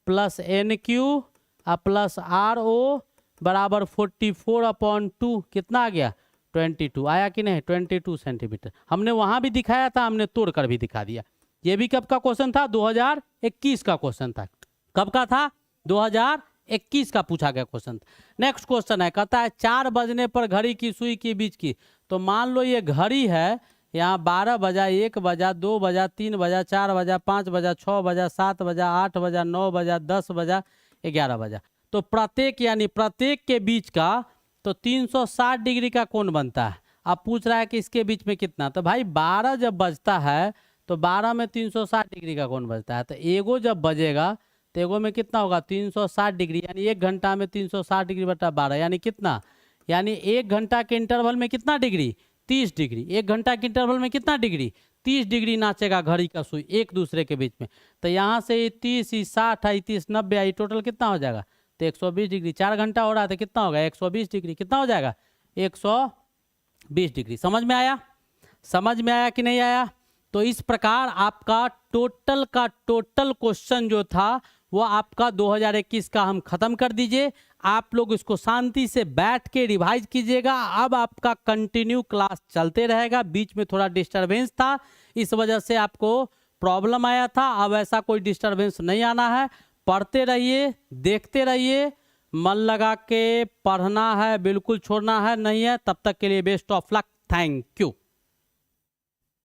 plus N Q plus R O बराबर 44/2 कितना आ गया, 22 आया कि नहीं, 22 सेंटीमीटर। हमने वहाँ भी दिखाया था, हमने तोड़ कर भी दिखा दिया। ये भी कब का क्वेश्चन था, 2021 का क्वेश्चन था। कब का था, 2021 का पूछा गया क्वेश्चन था। नेक्स्ट क्वेश्चन है, कहता है 4 बजने पर घड़ी की सुई के बीच की। तो मान लो ये घड़ी है, यहाँ 12 बजा, 1 बजा, 2 बजा, 3 बजा, 4 बजा, 5 बजा, 6 बजा, 7 बजा, 8 बजा, 9 बजा, 10 बजा, 11 बजा। तो प्रत्येक यानी प्रत्येक के बीच का तो 360 डिग्री का कोण बनता है। अब पूछ रहा है कि इसके बीच में कितना, तो भाई 12 जब बजता है तो 12 में 360 डिग्री का कोण बजता है। तो एगो जब बजेगा तो एगो में कितना होगा, 360 डिग्री, यानी 1 घंटा में 360 डिग्री बटा 12 यानी कितना, यानी 1 घंटा के इंटरवल में कितना डिग्री, 30 डिग्री। 1 घंटा के इंटरवल में कितना डिग्री, 30 डिग्री नाचेगा घड़ी का सुई एक दूसरे के बीच में। तो यहाँ से 30, 60, 30, 90 आई, टोटल कितना हो जाएगा, तो 120 डिग्री। 4 घंटा हो रहा है तो कितना होगा, 120 डिग्री, कितना हो जाएगा, 120 डिग्री। समझ में आया, समझ में आया कि नहीं आया। तो इस प्रकार आपका टोटल का टोटल क्वेश्चन जो था वो आपका 2021 का हम खत्म कर दीजिए। आप लोग इसको शांति से बैठ के रिवाइज कीजिएगा। अब आपका कंटिन्यू क्लास चलते रहेगा, बीच में थोड़ा डिस्टरबेंस था, इस वजह से आपको प्रॉब्लम आया था। अब ऐसा कोई डिस्टरबेंस नहीं आना है। पढ़ते रहिए, देखते रहिए, मन लगा के पढ़ना है, बिल्कुल छोड़ना है नहीं है। तब तक के लिए best of luck, thank you.